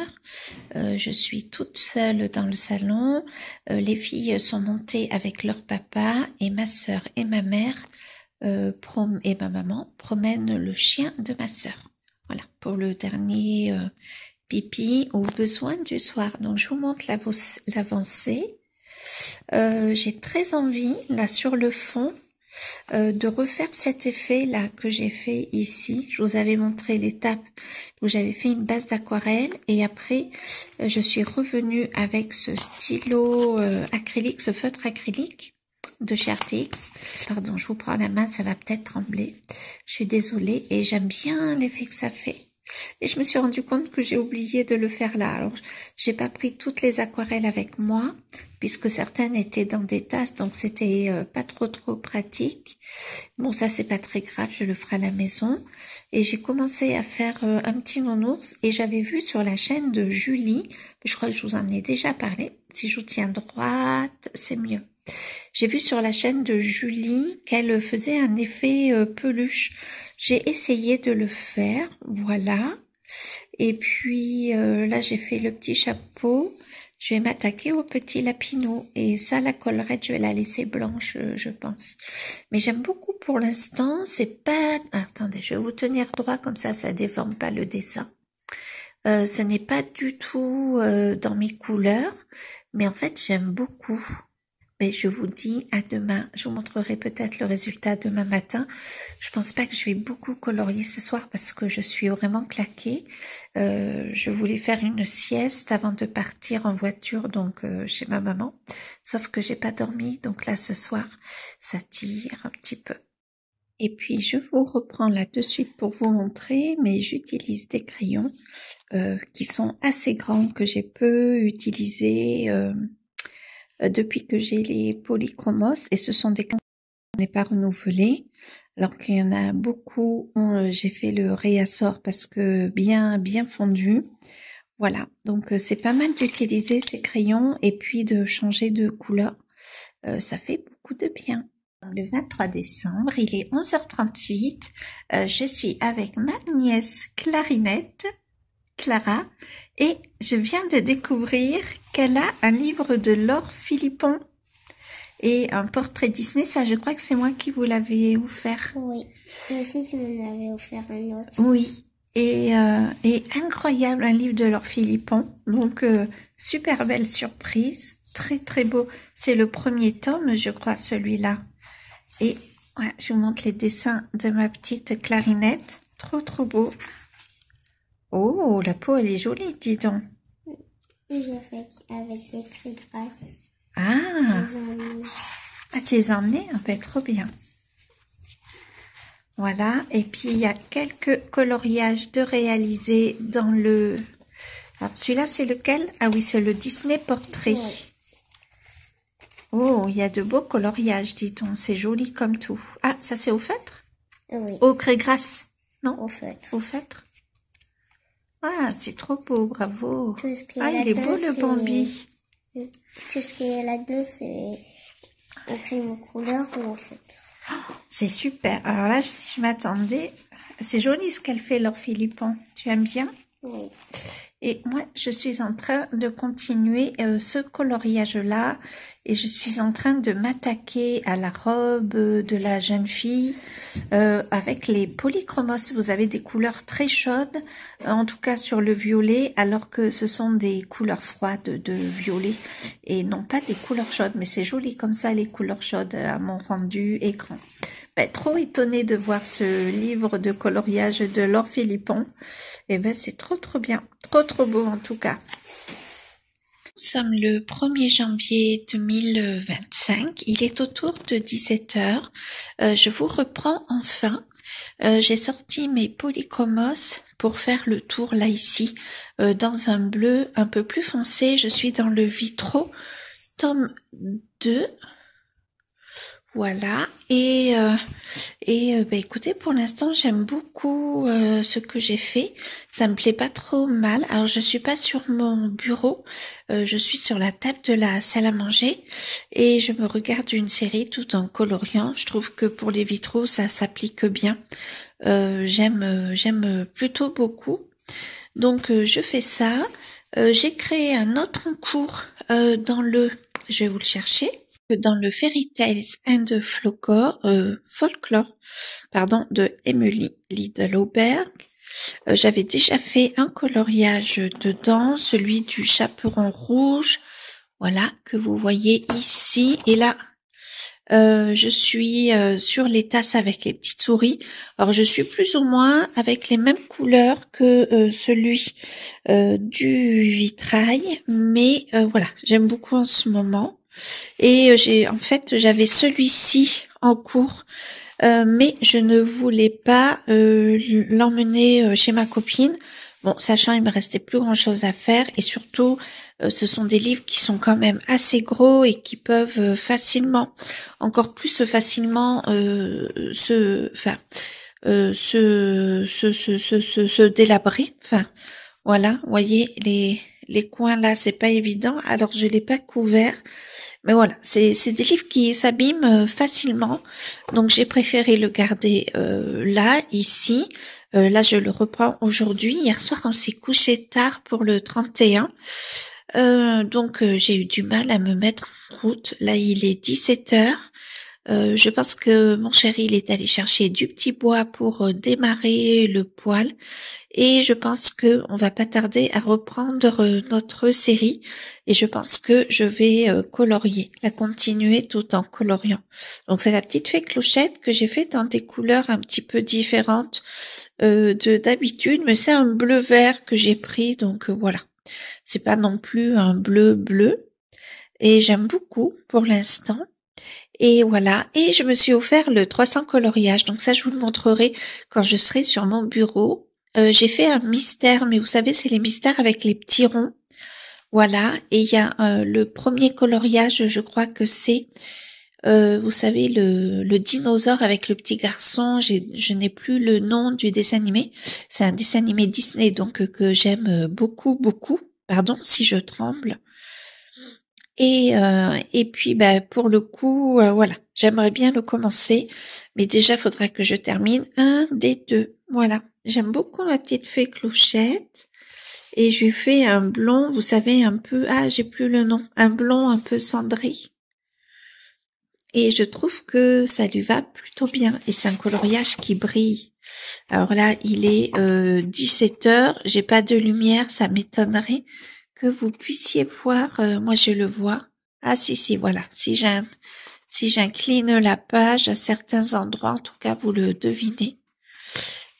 [SPEAKER 1] je suis toute seule dans le salon, les filles sont montées avec leur papa et ma sœur et ma mère et ma maman promènent le chien de ma sœur. Voilà, pour le dernier pipi ou besoin du soir. Donc je vous montre l'avancée. J'ai très envie, là sur le fond, de refaire cet effet là que j'ai fait ici. Je vous avais montré l'étape où j'avais fait une base d'aquarelle et après je suis revenue avec ce stylo acrylique, ce feutre acrylique de chez RTX. Pardon, je vous prends la main, ça va peut-être trembler. Je suis désolée et j'aime bien l'effet que ça fait. Et je me suis rendu compte que j'ai oublié de le faire là. Alors, j'ai pas pris toutes les aquarelles avec moi, puisque certaines étaient dans des tasses, donc c'était pas trop pratique. Bon, ça c'est pas très grave, je le ferai à la maison. Et j'ai commencé à faire un petit nounours, et j'avais vu sur la chaîne de Julie, je crois que je vous en ai déjà parlé, si je vous tiens droite, c'est mieux. J'ai vu sur la chaîne de Julie qu'elle faisait un effet peluche. J'ai essayé de le faire, voilà. Et puis là, j'ai fait le petit chapeau. Je vais m'attaquer au petit lapinou. Et ça, la collerette, je vais la laisser blanche, je pense. Mais j'aime beaucoup pour l'instant. C'est pas... Ah, attendez, je vais vous tenir droit, comme ça déforme pas le dessin. Ce n'est pas du tout dans mes couleurs. Mais en fait, j'aime beaucoup. Mais je vous dis à demain, je vous montrerai peut-être le résultat demain matin. Je pense pas que je vais beaucoup colorier ce soir parce que je suis vraiment claquée. Je voulais faire une sieste avant de partir en voiture donc chez ma maman. Sauf que j'ai pas dormi, donc là ce soir, ça tire un petit peu. Et puis je vous reprends là de suite pour vous montrer, mais j'utilise des crayons qui sont assez grands que j'ai peu utilisés depuis que j'ai les polychromos, et ce sont des crayons qu'on n'est pas renouvelés, alors qu'il y en a beaucoup où j'ai fait le réassort parce que bien fondu. Voilà, donc c'est pas mal d'utiliser ces crayons et puis de changer de couleur, ça fait beaucoup de bien. Le 23 décembre, il est 11h38, je suis avec ma nièce Clarinette, Clara, et je viens de découvrir qu'elle a un livre de Laure Philippon et un portrait Disney. Ça, je crois que c'est moi qui vous l'avais offert.
[SPEAKER 2] Oui, moi aussi tu m'en avais offert un autre.
[SPEAKER 1] Oui, et incroyable, un livre de Laure Philippon. Donc, super belle surprise, très beau. C'est le premier tome, je crois, celui-là. Et ouais, je vous montre les dessins de ma petite Clarinette. Trop beau. Oh, la peau, elle est jolie, dis donc.
[SPEAKER 2] J'ai fait avec des cris de race.
[SPEAKER 1] Ah, tu les as emmenés? Ah ben, trop bien. Voilà, et puis il y a quelques coloriages de réaliser dans le... Alors, celui-là, c'est lequel? Ah oui, c'est le Disney Portrait. Oui. Oh, il y a de beaux coloriages, dis donc. C'est joli comme tout. Ah, ça, c'est au feutre?
[SPEAKER 2] Oui.
[SPEAKER 1] Au craie grasse? Non?
[SPEAKER 2] Au feutre.
[SPEAKER 1] Au feutre? Ah, c'est trop beau, bravo.
[SPEAKER 2] Tout ce qui
[SPEAKER 1] ah, il est beau le Bambi.
[SPEAKER 2] Tout ce qui est là-dedans, c'est en crème couleur ou au feutre.
[SPEAKER 1] C'est super. Alors là, je m'attendais. C'est joli ce qu'elle fait, Laure Philippon. Tu aimes bien?
[SPEAKER 2] Oui.
[SPEAKER 1] Et moi, je suis en train de continuer ce coloriage-là et je suis en train de m'attaquer à la robe de la jeune fille avec les polychromos. Vous avez des couleurs très chaudes, en tout cas sur le violet, alors que ce sont des couleurs froides de violet et non pas des couleurs chaudes. Mais c'est joli comme ça, les couleurs chaudes à mon rendu écran. Ben, trop étonnée de voir ce livre de coloriage de Laure Philippon. Et ben, c'est trop bien. Trop beau en tout cas. Nous sommes le 1er janvier 2025. Il est autour de 17h. Je vous reprends enfin. J'ai sorti mes polychromos pour faire le tour là ici. Dans un bleu un peu plus foncé. Je suis dans le Vitro tome 2. Voilà, bah, écoutez, pour l'instant, j'aime beaucoup ce que j'ai fait. Ça me plaît pas trop mal. Alors, je suis pas sur mon bureau, je suis sur la table de la salle à manger et je me regarde une série tout en coloriant. Je trouve que pour les vitraux, ça s'applique bien. J'aime plutôt beaucoup. Donc, je fais ça. J'ai créé un autre concours je vais vous le chercher, dans le Fairy Tales and Folklore, pardon, de Emily Lidl-Auberg. J'avais déjà fait un coloriage dedans, celui du chaperon rouge, voilà, que vous voyez ici. Et là, je suis sur les tasses avec les petites souris. Alors, je suis plus ou moins avec les mêmes couleurs que celui du vitrail, mais voilà, j'aime beaucoup en ce moment. Et j'avais celui-ci en cours, mais je ne voulais pas l'emmener chez ma copine. Bon, sachant il me restait plus grand-chose à faire et surtout, ce sont des livres qui sont quand même assez gros et qui peuvent encore plus facilement, se délabrer. Enfin, voilà, vous voyez les coins là, c'est pas évident. Alors je l'ai pas couvert. Mais voilà, c'est des livres qui s'abîment facilement, donc j'ai préféré le garder là, ici. Là, je le reprends aujourd'hui. Hier soir, on s'est couché tard pour le 31, donc j'ai eu du mal à me mettre en route. Là, il est 17 heures. Je pense que mon chéri, il est allé chercher du petit bois pour démarrer le poêle. Et je pense que on va pas tarder à reprendre notre série. Et je pense que je vais colorier, la continuer tout en coloriant. Donc c'est la petite fée Clochette que j'ai fait dans des couleurs un petit peu différentes d'habitude. Mais c'est un bleu vert que j'ai pris. Donc voilà. C'est pas non plus un bleu bleu. Et j'aime beaucoup pour l'instant. Et voilà, et je me suis offert le 300 coloriage, donc ça je vous le montrerai quand je serai sur mon bureau. J'ai fait un mystère, mais vous savez c'est les mystères avec les petits ronds. Voilà, et il y a le premier coloriage, je crois que c'est, vous savez, le dinosaure avec le petit garçon, je n'ai plus le nom du dessin animé, c'est un dessin animé Disney donc que j'aime beaucoup, beaucoup, pardon si je tremble. Et puis bah pour le coup voilà, j'aimerais bien le commencer, mais déjà faudra que je termine un des deux. Voilà, j'aime beaucoup la petite fée Clochette et je lui fais un blond, vous savez un peu, j'ai plus le nom, un blond un peu cendré. Et je trouve que ça lui va plutôt bien et c'est un coloriage qui brille. Alors là, il est 17 heures, j'ai pas de lumière, ça m'étonnerait que vous puissiez voir, moi je le vois. Ah si, voilà. Si j'incline la page à certains endroits, en tout cas vous le devinez.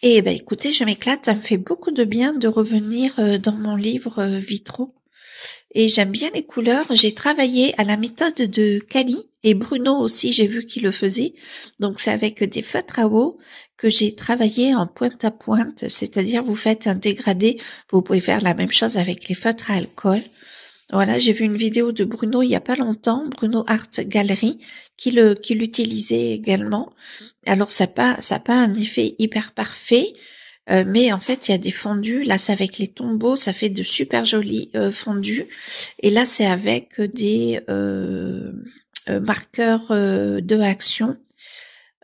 [SPEAKER 1] Et ben écoutez, je m'éclate, ça me fait beaucoup de bien de revenir dans mon livre vitraux. Et j'aime bien les couleurs. J'ai travaillé à la méthode de Cali et Bruno aussi, j'ai vu qu'il le faisait. Donc c'est avec des feutres à eau que j'ai travaillé en pointe à pointe, c'est-à-dire vous faites un dégradé, vous pouvez faire la même chose avec les feutres à alcool. Voilà, j'ai vu une vidéo de Bruno il y a pas longtemps, Bruno Art Gallery, qui l'utilisait également. Alors ça a pas un effet hyper parfait, mais en fait il y a des fondus. Là c'est avec les tombeaux, ça fait de super jolis fondus. Et là c'est avec des marqueurs de action,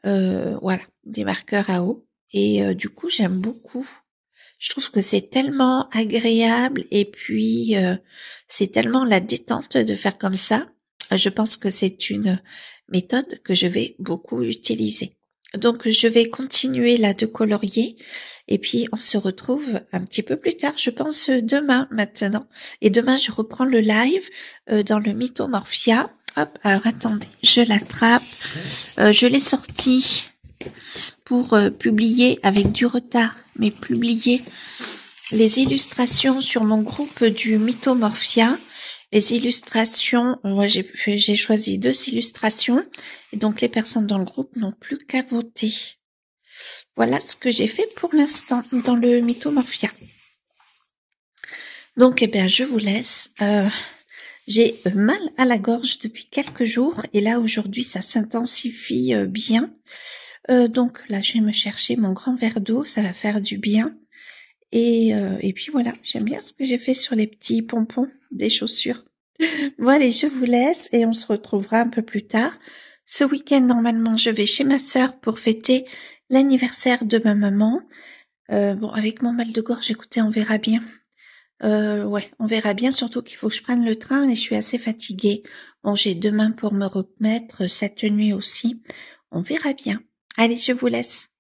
[SPEAKER 1] voilà, des marqueurs à eau. Et du coup j'aime beaucoup. Je trouve que c'est tellement agréable et puis c'est tellement la détente de faire comme ça. Je pense que c'est une méthode que je vais beaucoup utiliser. Donc je vais continuer là de colorier et puis on se retrouve un petit peu plus tard, je pense demain maintenant. Et demain je reprends le live dans le Mythomorphia. Hop, alors attendez, je l'attrape. Je l'ai sorti pour publier avec du retard, mais publier les illustrations sur mon groupe du Mythomorphia. Les illustrations, moi j'ai choisi 2 illustrations et donc les personnes dans le groupe n'ont plus qu'à voter. Voilà ce que j'ai fait pour l'instant dans le Mythomorphia. Donc eh bien je vous laisse. J'ai mal à la gorge depuis quelques jours et là aujourd'hui ça s'intensifie bien. Donc là je vais me chercher mon grand verre d'eau, ça va faire du bien. Et puis voilà, j'aime bien ce que j'ai fait sur les petits pompons des chaussures. Bon allez, je vous laisse et on se retrouvera un peu plus tard. Ce week-end normalement je vais chez ma sœur pour fêter l'anniversaire de ma maman. Bon avec mon mal de gorge, écoutez, on verra bien. Ouais, on verra bien, surtout qu'il faut que je prenne le train et je suis assez fatiguée. Bon, j'ai demain pour me remettre, cette nuit aussi. On verra bien. Allez, je vous laisse.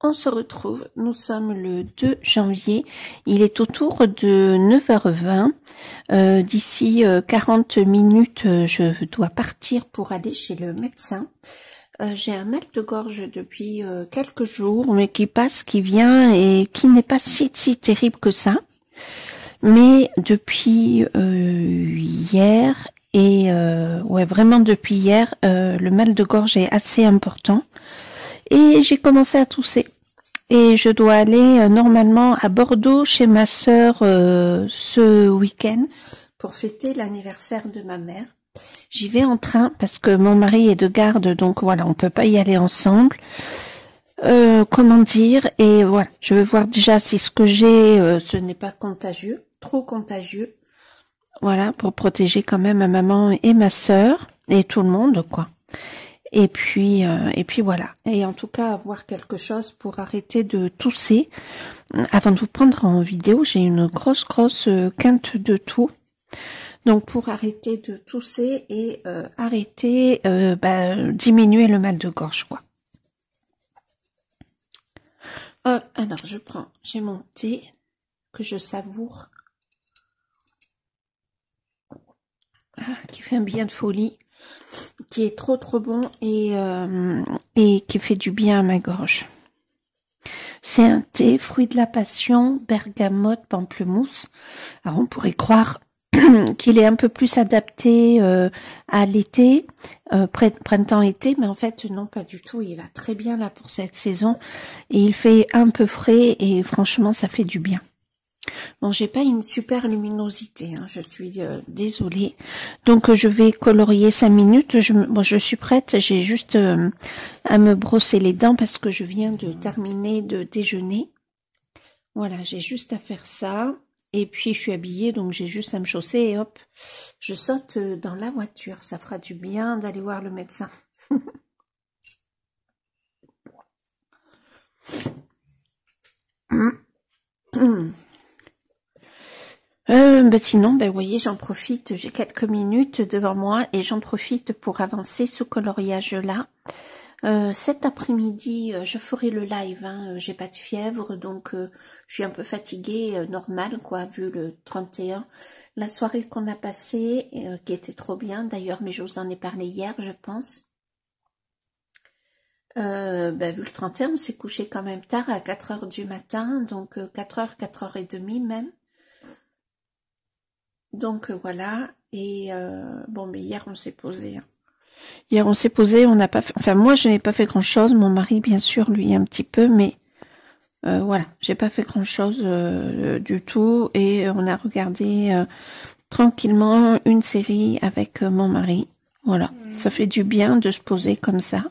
[SPEAKER 1] On se retrouve, nous sommes le 2 janvier, il est autour de 9h20. D'ici 40 minutes, je dois partir pour aller chez le médecin. J'ai un mal de gorge depuis quelques jours, mais qui passe, qui vient et qui n'est pas si terrible que ça. Mais depuis hier, et ouais vraiment depuis hier, le mal de gorge est assez important. Et j'ai commencé à tousser. Et je dois aller normalement à Bordeaux chez ma sœur ce week-end pour fêter l'anniversaire de ma mère. J'y vais en train parce que mon mari est de garde, donc voilà, on peut pas y aller ensemble. Comment dire, et voilà, je veux voir déjà si ce que j'ai, ce n'est pas contagieux, trop contagieux. Voilà, pour protéger quand même ma maman et ma sœur et tout le monde, quoi. Et puis voilà. Et en tout cas, avoir quelque chose pour arrêter de tousser. Avant de vous prendre en vidéo, j'ai une grosse quinte de toux. Donc pour arrêter de tousser et arrêter, diminuer le mal de gorge, quoi. Alors j'ai mon thé que je savoure, qui fait un bien de folie, qui est trop bon et qui fait du bien à ma gorge. C'est un thé fruit de la passion, bergamote, pamplemousse. Alors on pourrait croire qu'il est un peu plus adapté à l'été, printemps-été, mais en fait non, pas du tout. Il va très bien là pour cette saison et il fait un peu frais et franchement ça fait du bien. Bon, j'ai pas une super luminosité, hein, je suis désolée. Donc je vais colorier 5 minutes. Je suis prête, j'ai juste à me brosser les dents parce que je viens de terminer de déjeuner. Voilà, j'ai juste à faire ça. Et puis je suis habillée, donc j'ai juste à me chausser et hop, je saute dans la voiture. Ça fera du bien d'aller voir le médecin. Sinon, vous voyez, j'en profite, j'ai quelques minutes devant moi et j'en profite pour avancer ce coloriage-là. Cet après-midi, je ferai le live, hein, j'ai pas de fièvre, donc je suis un peu fatiguée, normal, quoi, vu le 31. La soirée qu'on a passée, qui était trop bien, d'ailleurs, mais je vous en ai parlé hier, je pense. Vu le 31, on s'est couché quand même tard, à 4h du matin, donc 4h, 4h30 même. Donc voilà, et bon, mais hier on s'est posé. Hein. Hier on s'est posé, on n'a pas fait, enfin moi je n'ai pas fait grand chose, mon mari bien sûr lui un petit peu, mais voilà, j'ai pas fait grand chose du tout, et on a regardé tranquillement une série avec mon mari. Voilà, ça fait du bien de se poser comme ça.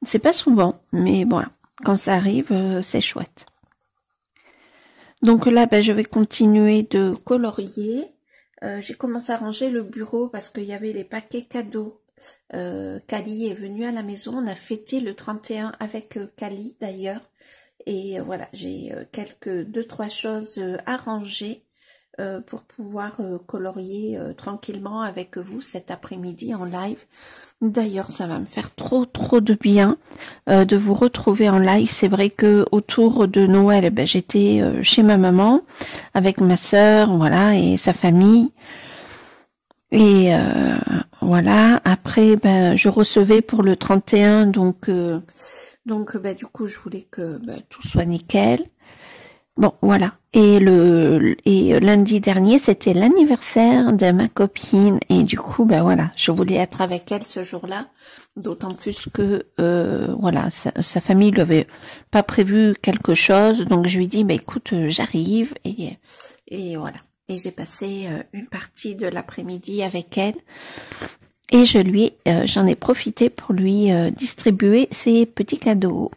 [SPEAKER 1] C'est pas souvent, mais voilà, quand ça arrive, c'est chouette. Donc là, je vais continuer de colorier. J'ai commencé à ranger le bureau parce qu'il y avait les paquets cadeaux. Kali est venue à la maison, on a fêté le 31 avec Kali d'ailleurs. Et voilà, j'ai quelques 2-3 choses à ranger pour pouvoir colorier tranquillement avec vous cet après-midi en live. D'ailleurs, ça va me faire trop de bien de vous retrouver en live. C'est vrai que autour de Noël, j'étais chez ma maman avec ma sœur, voilà, et sa famille. Et voilà. Après, je recevais pour le 31, donc du coup, je voulais que tout soit nickel. Bon, voilà. Et lundi dernier, c'était l'anniversaire de ma copine. Et du coup, voilà, je voulais être avec elle ce jour-là. D'autant plus que, voilà, sa famille lui avait pas prévu quelque chose. Donc, je lui dis, écoute, j'arrive. Et voilà. et j'ai passé une partie de l'après-midi avec elle. Et j'en ai profité pour lui distribuer ses petits cadeaux.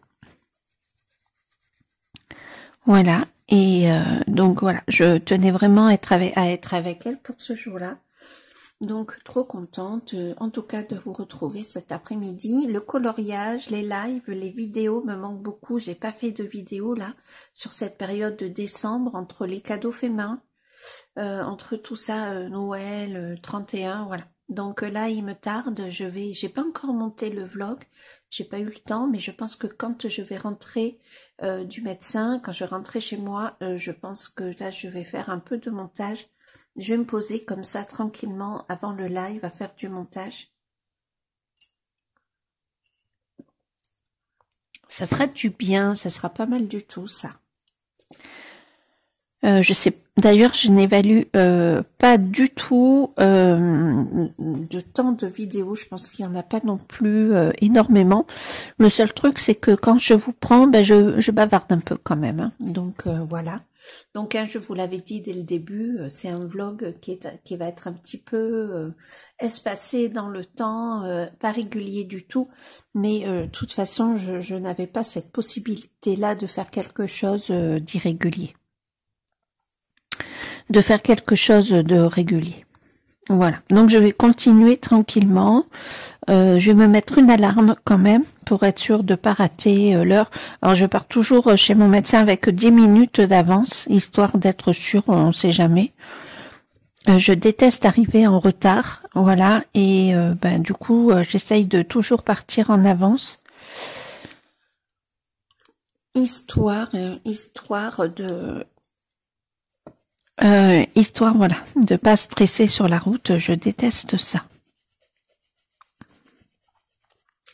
[SPEAKER 1] Voilà. Et donc voilà, je tenais vraiment à être avec elle pour ce jour-là. Donc trop contente, en tout cas, de vous retrouver cet après-midi. Le coloriage, les lives, les vidéos me manquent beaucoup. J'ai pas fait de vidéo là sur cette période de décembre entre les cadeaux faits main, entre tout ça, Noël, 31, voilà. Donc là, il me tarde. J'ai pas encore monté le vlog. J'ai pas eu le temps, mais je pense que quand je vais rentrer du médecin, quand je vais rentrer chez moi, je pense que là, je vais faire un peu de montage. Je vais me poser comme ça tranquillement avant le live à faire du montage. Ça fera du bien, ça sera pas mal du tout ça. Je sais, d'ailleurs je n'évalue pas du tout de temps de vidéos, je pense qu'il n'y en a pas non plus énormément. Le seul truc c'est que quand je vous prends, je bavarde un peu quand même, hein. Donc voilà. Donc hein, je vous l'avais dit dès le début, c'est un vlog qui va être un petit peu espacé dans le temps, pas régulier du tout, mais de toute façon je n'avais pas cette possibilité-là de faire quelque chose d'irrégulier. De faire quelque chose de régulier. Voilà, donc je vais continuer tranquillement. Je vais me mettre une alarme quand même pour être sûre de pas rater l'heure. Alors je pars toujours chez mon médecin avec 10 minutes d'avance, histoire d'être sûre, on ne sait jamais. Je déteste arriver en retard, voilà, et du coup j'essaye de toujours partir en avance. Histoire voilà, de pas stresser sur la route, je déteste ça.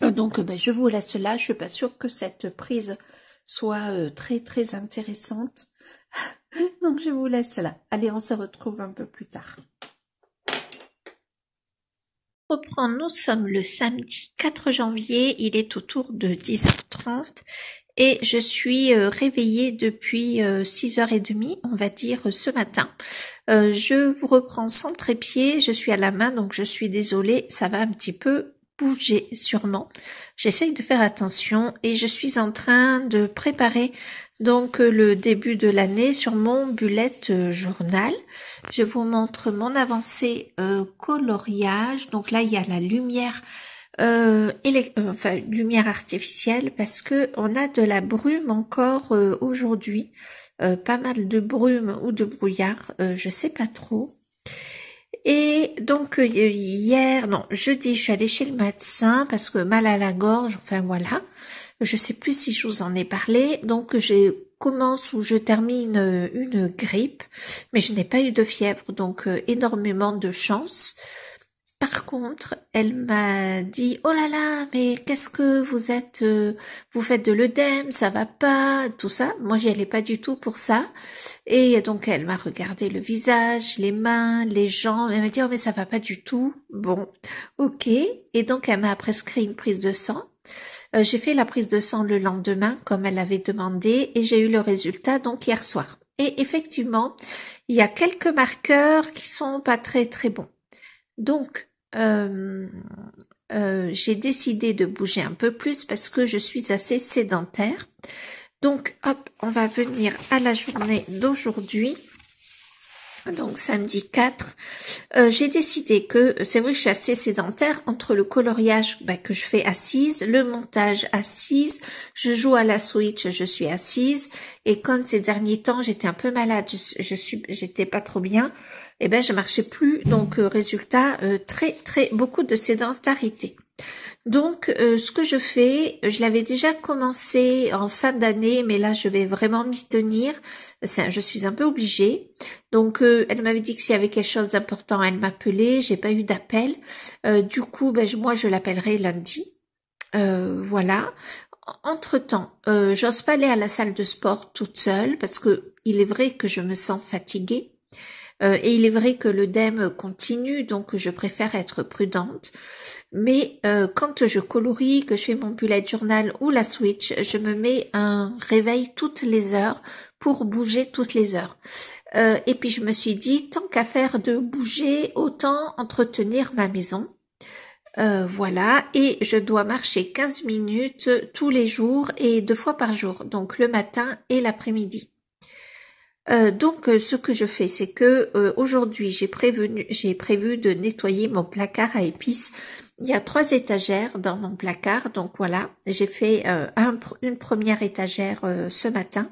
[SPEAKER 1] Donc je vous laisse là, je suis pas sûre que cette prise soit très très intéressante. Donc je vous laisse là. Allez, on se retrouve un peu plus tard. Nous sommes le samedi 4 janvier, il est autour de 10h30. Et je suis réveillée depuis 6h30, on va dire, ce matin. Je vous reprends sans trépied, je suis à la main, donc je suis désolée, ça va un petit peu bouger sûrement. J'essaye de faire attention et je suis en train de préparer donc le début de l'année sur mon bullet journal. Je vous montre mon avancée coloriage. Donc là, il y a la lumière lumière artificielle parce que on a de la brume encore aujourd'hui, pas mal de brume ou de brouillard, je sais pas trop. Et donc jeudi, je suis allée chez le médecin parce que mal à la gorge, enfin voilà. Je sais plus si je vous en ai parlé. Donc je termine une grippe, mais je n'ai pas eu de fièvre, donc énormément de chance. Par contre, elle m'a dit « Oh là là, mais qu'est-ce que vous êtes, vous faites de l'œdème, ça va pas, tout ça. » Moi, j'y allais pas du tout pour ça. Et donc, elle m'a regardé le visage, les mains, les jambes. Elle m'a dit « Oh, mais ça va pas du tout. » Bon, ok. Et donc, elle m'a prescrit une prise de sang. J'ai fait la prise de sang le lendemain, comme elle avait demandé, et j'ai eu le résultat donc hier soir. Et effectivement, il y a quelques marqueurs qui sont pas très très bons. Donc, j'ai décidé de bouger un peu plus parce que je suis assez sédentaire. Donc, hop, on va venir à la journée d'aujourd'hui. Donc, samedi 4. J'ai décidé que, c'est vrai que je suis assez sédentaire, entre le coloriage que je fais assise, le montage assise, je joue à la Switch, je suis assise. Et comme ces derniers temps, j'étais un peu malade, j'étais pas trop bien, je marchais plus, donc résultat, beaucoup de sédentarité. Donc, ce que je fais, je l'avais déjà commencé en fin d'année, mais là, je vais vraiment m'y tenir. Je suis un peu obligée. Donc, elle m'avait dit que s'il y avait quelque chose d'important, elle m'appelait. J'ai pas eu d'appel. Du coup, moi, je l'appellerai lundi. Voilà. Entre-temps, j'ose pas aller à la salle de sport toute seule parce que il est vrai que je me sens fatiguée. Et il est vrai que l'œdème continue, donc je préfère être prudente. Mais quand je colorie, que je fais mon bullet journal ou la switch, je me mets un réveil toutes les heures pour bouger toutes les heures. Et puis je me suis dit, tant qu'à faire de bouger, autant entretenir ma maison. Voilà, et je dois marcher 15 minutes tous les jours et 2 fois par jour, donc le matin et l'après-midi. Donc ce que je fais, c'est que aujourd'hui j'ai prévu de nettoyer mon placard à épices. Il y a 3 étagères dans mon placard, donc voilà, j'ai fait une première étagère ce matin.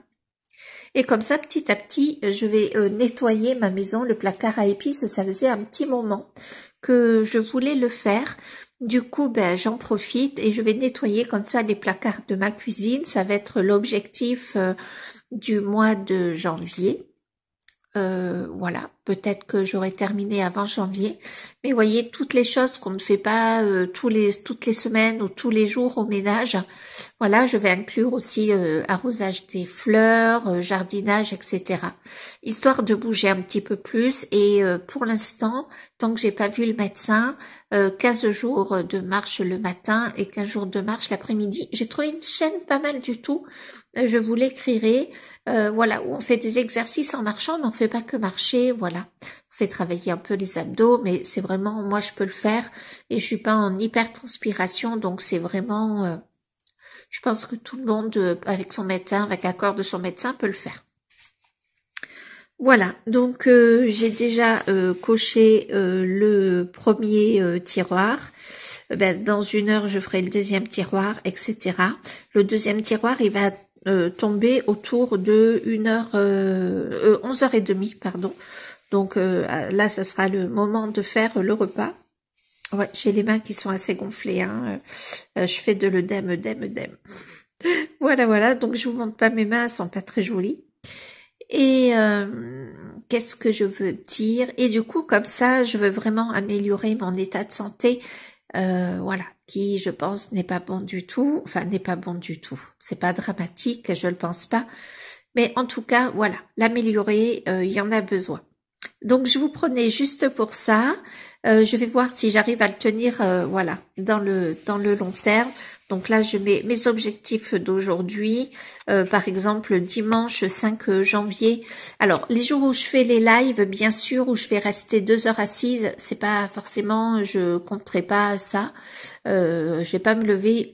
[SPEAKER 1] Et comme ça, petit à petit, je vais nettoyer ma maison, le placard à épices. Ça faisait un petit moment que je voulais le faire. Du coup, ben, j'en profite et je vais nettoyer comme ça les placards de ma cuisine. Ça va être l'objectif du mois de janvier. Voilà, peut-être que j'aurai terminé avant janvier, mais voyez, toutes les choses qu'on ne fait pas toutes les semaines ou tous les jours au ménage, voilà, je vais inclure aussi arrosage des fleurs, jardinage, etc. Histoire de bouger un petit peu plus et pour l'instant, tant que j'ai pas vu le médecin, 15 jours de marche le matin et 15 jours de marche l'après-midi. J'ai trouvé une chaîne pas mal du tout. Je vous l'écrirai, voilà, où on fait des exercices en marchant, mais on fait pas que marcher, voilà. On fait travailler un peu les abdos, mais c'est vraiment, moi je peux le faire, et je suis pas en hypertranspiration, donc c'est vraiment, je pense que tout le monde, avec son médecin, avec l'accord de son médecin, peut le faire. Voilà, donc j'ai déjà coché le premier tiroir. Ben, dans 1 heure, je ferai le deuxième tiroir, etc. Le deuxième tiroir, il va tomber autour de 11h30, pardon. Donc là, ce sera le moment de faire le repas. Ouais, j'ai les mains qui sont assez gonflées, hein. Je fais de l'œdème. Voilà, donc je vous montre pas mes mains, elles sont pas très jolies. Et qu'est-ce que je veux dire? Et du coup, comme ça, je veux vraiment améliorer mon état de santé, voilà, qui, je pense, n'est pas bon du tout. Enfin, n'est pas bon du tout. C'est pas dramatique, je le pense pas. Mais en tout cas, voilà, l'améliorer, il y en a besoin. Donc, je vous prenais juste pour ça. Je vais voir si j'arrive à le tenir, voilà, dans le long terme. Donc là, je mets mes objectifs d'aujourd'hui. Par exemple, dimanche 5 janvier. Alors, les jours où je fais les lives, bien sûr, où je vais rester 2 heures assise, c'est pas forcément, je compterai pas ça. Je vais pas me lever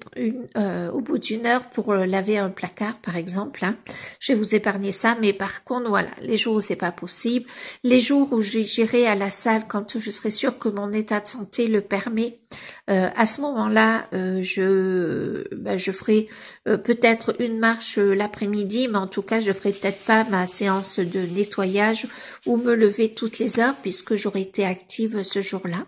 [SPEAKER 1] au bout d'1 heure pour laver un placard, par exemple. Hein. Je vais vous épargner ça, mais par contre, voilà, les jours où c'est pas possible, les jours où j'irai à la salle quand je serai sûre que mon état de santé le permet, à ce moment-là, je ferai peut-être une marche l'après-midi, mais en tout cas, je ferai peut-être pas ma séance de nettoyage ou me lever toutes les heures puisque j'aurai été active ce jour-là.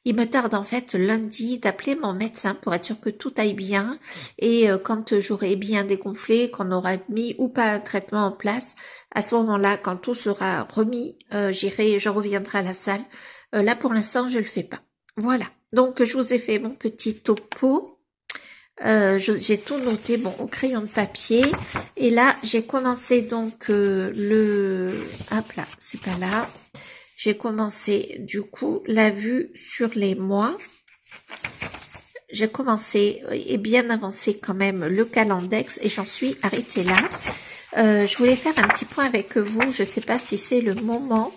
[SPEAKER 1] Il me tarde en fait lundi d'appeler mon médecin pour être sûr que tout aille bien et quand j'aurai bien dégonflé, qu'on aura mis ou pas un traitement en place, à ce moment-là, quand tout sera remis, je reviendrai à la salle. Là pour l'instant, je le fais pas. Voilà. Donc je vous ai fait mon petit topo. J'ai tout noté, bon, au crayon de papier. Et là, j'ai commencé donc hop là, c'est pas là. J'ai commencé du coup la vue sur les mois. J'ai commencé et bien avancé quand même le calendex et j'en suis arrêtée là. Je voulais faire un petit point avec vous. Je ne sais pas si c'est le moment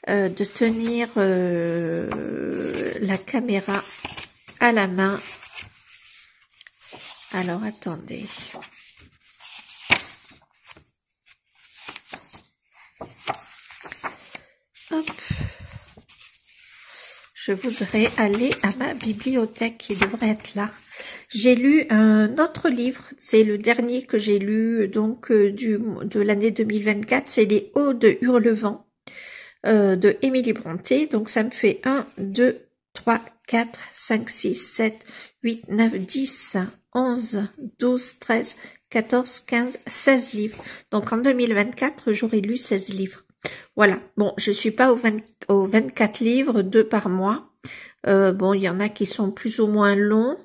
[SPEAKER 1] de tenir la caméra à la main. Alors attendez. Hop. Je voudrais aller à ma bibliothèque qui devrait être là. J'ai lu un autre livre, c'est le dernier que j'ai lu donc de l'année 2024, c'est Les Hauts de Hurlevent de Émilie Brontë. Donc ça me fait 1, 2, 3, 4, 5, 6, 7, 8, 9, 10, 11, 12, 13, 14, 15, 16 livres. Donc en 2024, j'aurais lu 16 livres. Voilà, bon, je suis pas aux 24 livres, 2 par mois. Bon, il y en a qui sont plus ou moins longs.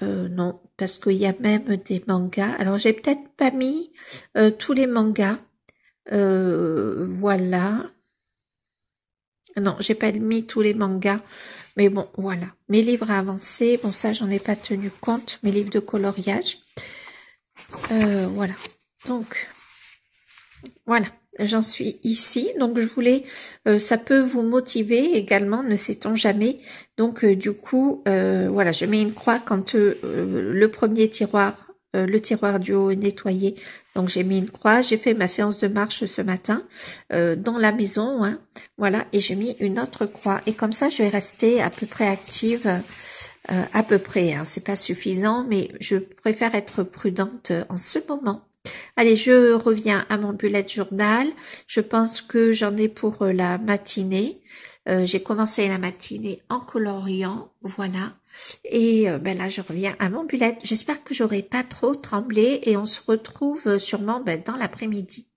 [SPEAKER 1] Non, parce qu'il y a même des mangas. Alors, j'ai peut-être pas mis tous les mangas. Voilà. Non, j'ai pas mis tous les mangas, mais bon, voilà. Mes livres à avancer, bon ça j'en ai pas tenu compte, mes livres de coloriage. Voilà. Donc, voilà, j'en suis ici. Donc je voulais, ça peut vous motiver également, ne sait-on jamais. Donc du coup, voilà, je mets une croix quand le premier tiroir, le tiroir du haut est nettoyé. Donc j'ai mis une croix, j'ai fait ma séance de marche ce matin dans la maison, hein, voilà, et j'ai mis une autre croix. Et comme ça, je vais rester à peu près active, à peu près. Hein, c'est pas suffisant, mais je préfère être prudente en ce moment. Allez, je reviens à mon bullet journal. Je pense que j'en ai pour la matinée. J'ai commencé la matinée en coloriant, voilà. Et ben là, je reviens à mon bullet. J'espère que j'aurai pas trop tremblé et on se retrouve sûrement dans l'après-midi.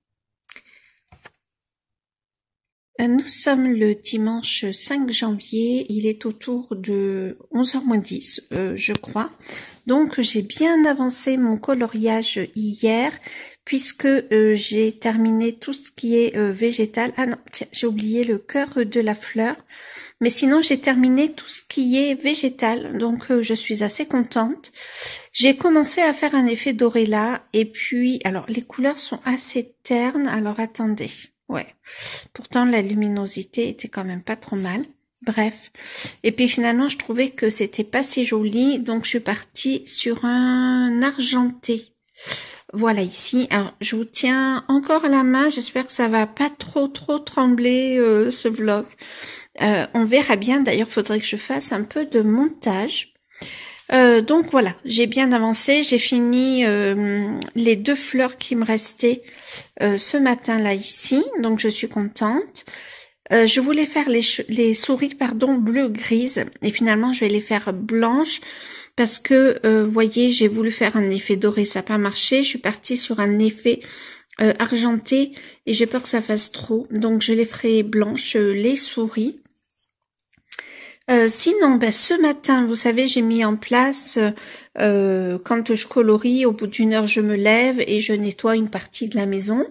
[SPEAKER 1] Nous sommes le dimanche 5 janvier, il est autour de 11h moins 10, je crois. Donc j'ai bien avancé mon coloriage hier, puisque j'ai terminé tout ce qui est végétal. Ah non, tiens, j'ai oublié le cœur de la fleur. Mais sinon j'ai terminé tout ce qui est végétal, donc je suis assez contente. J'ai commencé à faire un effet doré là, et puis, alors les couleurs sont assez ternes, alors attendez. Ouais, pourtant la luminosité était quand même pas trop mal. Bref, et puis finalement je trouvais que c'était pas si joli, donc je suis partie sur un argenté. Voilà ici. Alors je vous tiens encore à la main. J'espère que ça va pas trop trembler ce vlog. On verra bien. D'ailleurs, faudrait que je fasse un peu de montage. Donc voilà, j'ai bien avancé, j'ai fini les 2 fleurs qui me restaient ce matin là ici, donc je suis contente. Je voulais faire les souris bleu grise et finalement je vais les faire blanches parce que vous voyez, j'ai voulu faire un effet doré, ça n'a pas marché, je suis partie sur un effet argenté et j'ai peur que ça fasse trop, donc je les ferai blanches les souris. Sinon, ce matin, vous savez, j'ai mis en place, quand je colorie, au bout d'1 heure, je me lève et je nettoie une partie de la maison.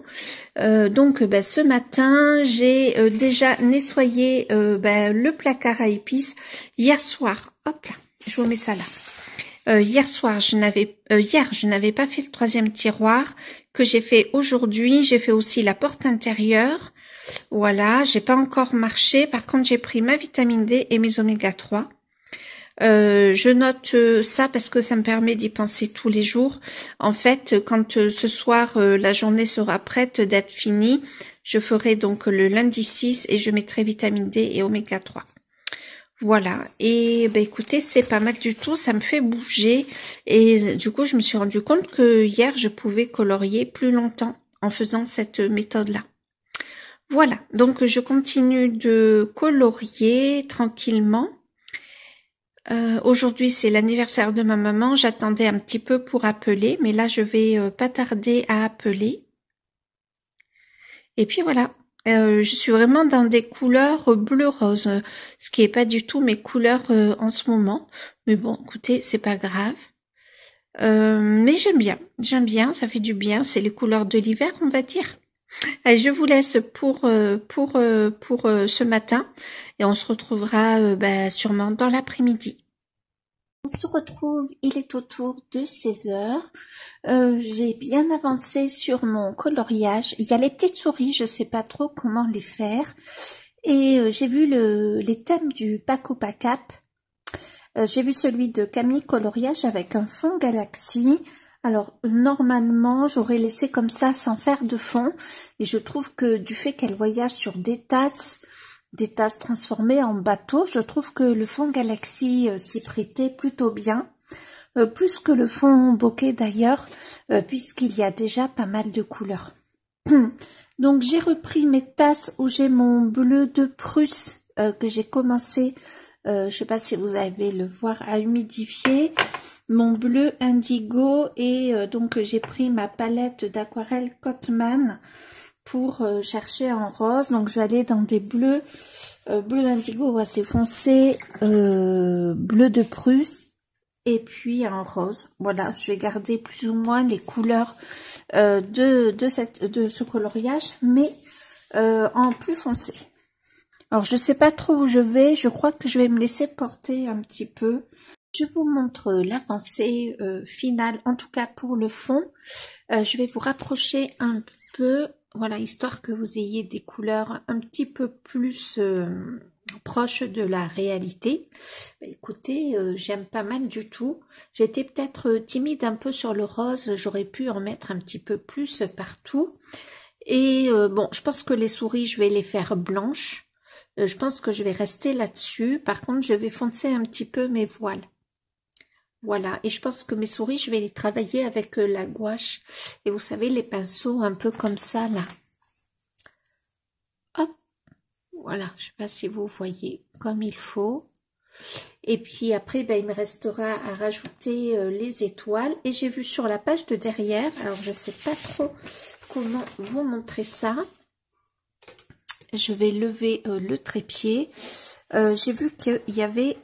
[SPEAKER 1] Donc, ce matin, j'ai déjà nettoyé le placard à épices. Hier soir, hop là, je vous mets ça là. Hier, je n'avais pas fait le 3e tiroir que j'ai fait aujourd'hui. J'ai fait aussi la porte intérieure. Voilà, j'ai pas encore marché. Par contre, j'ai pris ma vitamine D et mes oméga 3. Je note ça parce que ça me permet d'y penser tous les jours. En fait, quand ce soir, la journée sera prête d'être finie, je ferai donc le lundi 6 et je mettrai vitamine D et oméga 3. Voilà, et écoutez, c'est pas mal du tout, ça me fait bouger. Et du coup, je me suis rendu compte que hier, je pouvais colorier plus longtemps en faisant cette méthode-là. Voilà, donc je continue de colorier tranquillement. Aujourd'hui, c'est l'anniversaire de ma maman. J'attendais un petit peu pour appeler, mais là, je vais pas tarder à appeler. Et puis voilà, je suis vraiment dans des couleurs bleu-rose, ce qui est pas du tout mes couleurs en ce moment. Mais bon, écoutez, c'est pas grave. Mais j'aime bien, ça fait du bien. C'est les couleurs de l'hiver, on va dire. Allez, je vous laisse pour ce matin et on se retrouvera sûrement dans l'après-midi. On se retrouve, il est autour de 16h. J'ai bien avancé sur mon coloriage. Il y a les petites souris, je sais pas trop comment les faire. Et j'ai vu les thèmes du Paco Pacap. J'ai vu celui de Camille Coloriage avec un fond Galaxy. Alors, normalement, j'aurais laissé comme ça sans faire de fond. Et je trouve que du fait qu'elle voyage sur des tasses transformées en bateau, je trouve que le fond Galaxy s'y prêtait plutôt bien. Plus que le fond bokeh d'ailleurs, puisqu'il y a déjà pas mal de couleurs. Donc, j'ai repris mes tasses où j'ai mon bleu de Prusse que j'ai commencé, je sais pas si vous allez le voir, à humidifier. Mon bleu indigo et donc j'ai pris ma palette d'aquarelle Cotman pour chercher en rose. Donc je vais aller dans des bleus, bleu indigo assez foncé, bleu de Prusse et puis un rose. Voilà, je vais garder plus ou moins les couleurs de ce coloriage, mais en plus foncé. Alors, je sais pas trop où je vais. Je crois que je vais me laisser porter un petit peu. Je vous montre l'avancée finale, en tout cas pour le fond. Je vais vous rapprocher un peu, voilà, histoire que vous ayez des couleurs un petit peu plus proches de la réalité. Écoutez, j'aime pas mal du tout. J'étais peut-être timide un peu sur le rose. J'aurais pu en mettre un petit peu plus partout. Et bon, je pense que les souris, je vais les faire blanches. Je pense que je vais rester là-dessus. Par contre, je vais foncer un petit peu mes voiles. Voilà. Et je pense que mes souris, je vais les travailler avec la gouache. Et vous savez, les pinceaux un peu comme ça, là. Hop. Voilà. Je ne sais pas si vous voyez comme il faut. Et puis après, ben, il me restera à rajouter les étoiles. Et j'ai vu sur la page de derrière, alors je ne sais pas trop comment vous montrer ça. Je vais lever le trépied. J'ai vu qu'il y avait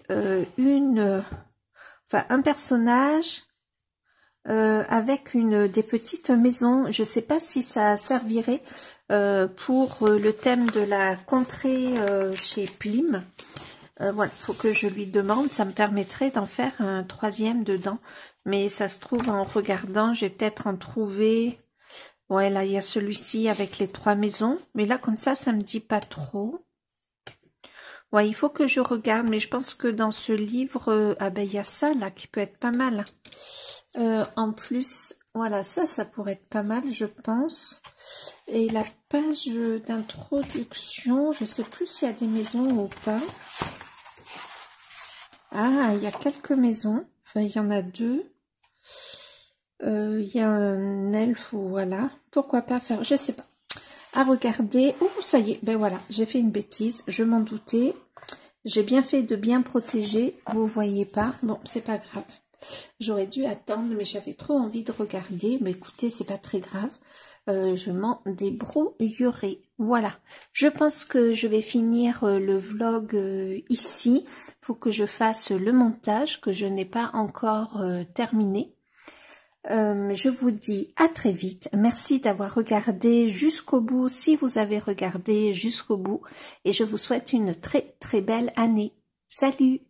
[SPEAKER 1] un personnage avec des petites maisons. Je ne sais pas si ça servirait pour le thème de la contrée chez Plim. Voilà, faut que je lui demande. Ça me permettrait d'en faire un troisième dedans. Mais ça se trouve, en regardant, je vais peut-être en trouver... Ouais, là, il y a celui-ci avec les 3 maisons. Mais là, comme ça me dit pas trop. Ouais, il faut que je regarde. Mais je pense que dans ce livre, ah ben, il y a ça, là, qui peut être pas mal. En plus, voilà, ça pourrait être pas mal, je pense. Et la page d'introduction, je sais plus s'il y a des maisons ou pas. Ah, il y a quelques maisons. Enfin, il y en a 2. Il y a un elfe ou voilà. Pourquoi pas faire, je sais pas. À regarder. Oh, ça y est. Ben voilà, j'ai fait une bêtise. Je m'en doutais. J'ai bien fait de bien protéger. Vous voyez pas. Bon, c'est pas grave. J'aurais dû attendre, mais j'avais trop envie de regarder. Mais écoutez, c'est pas très grave. Je m'en débrouillerai. Voilà. Je pense que je vais finir le vlog ici. Faut que je fasse le montage que je n'ai pas encore terminé. Je vous dis à très vite. Merci d'avoir regardé jusqu'au bout, si vous avez regardé jusqu'au bout. Et je vous souhaite une très très belle année. Salut!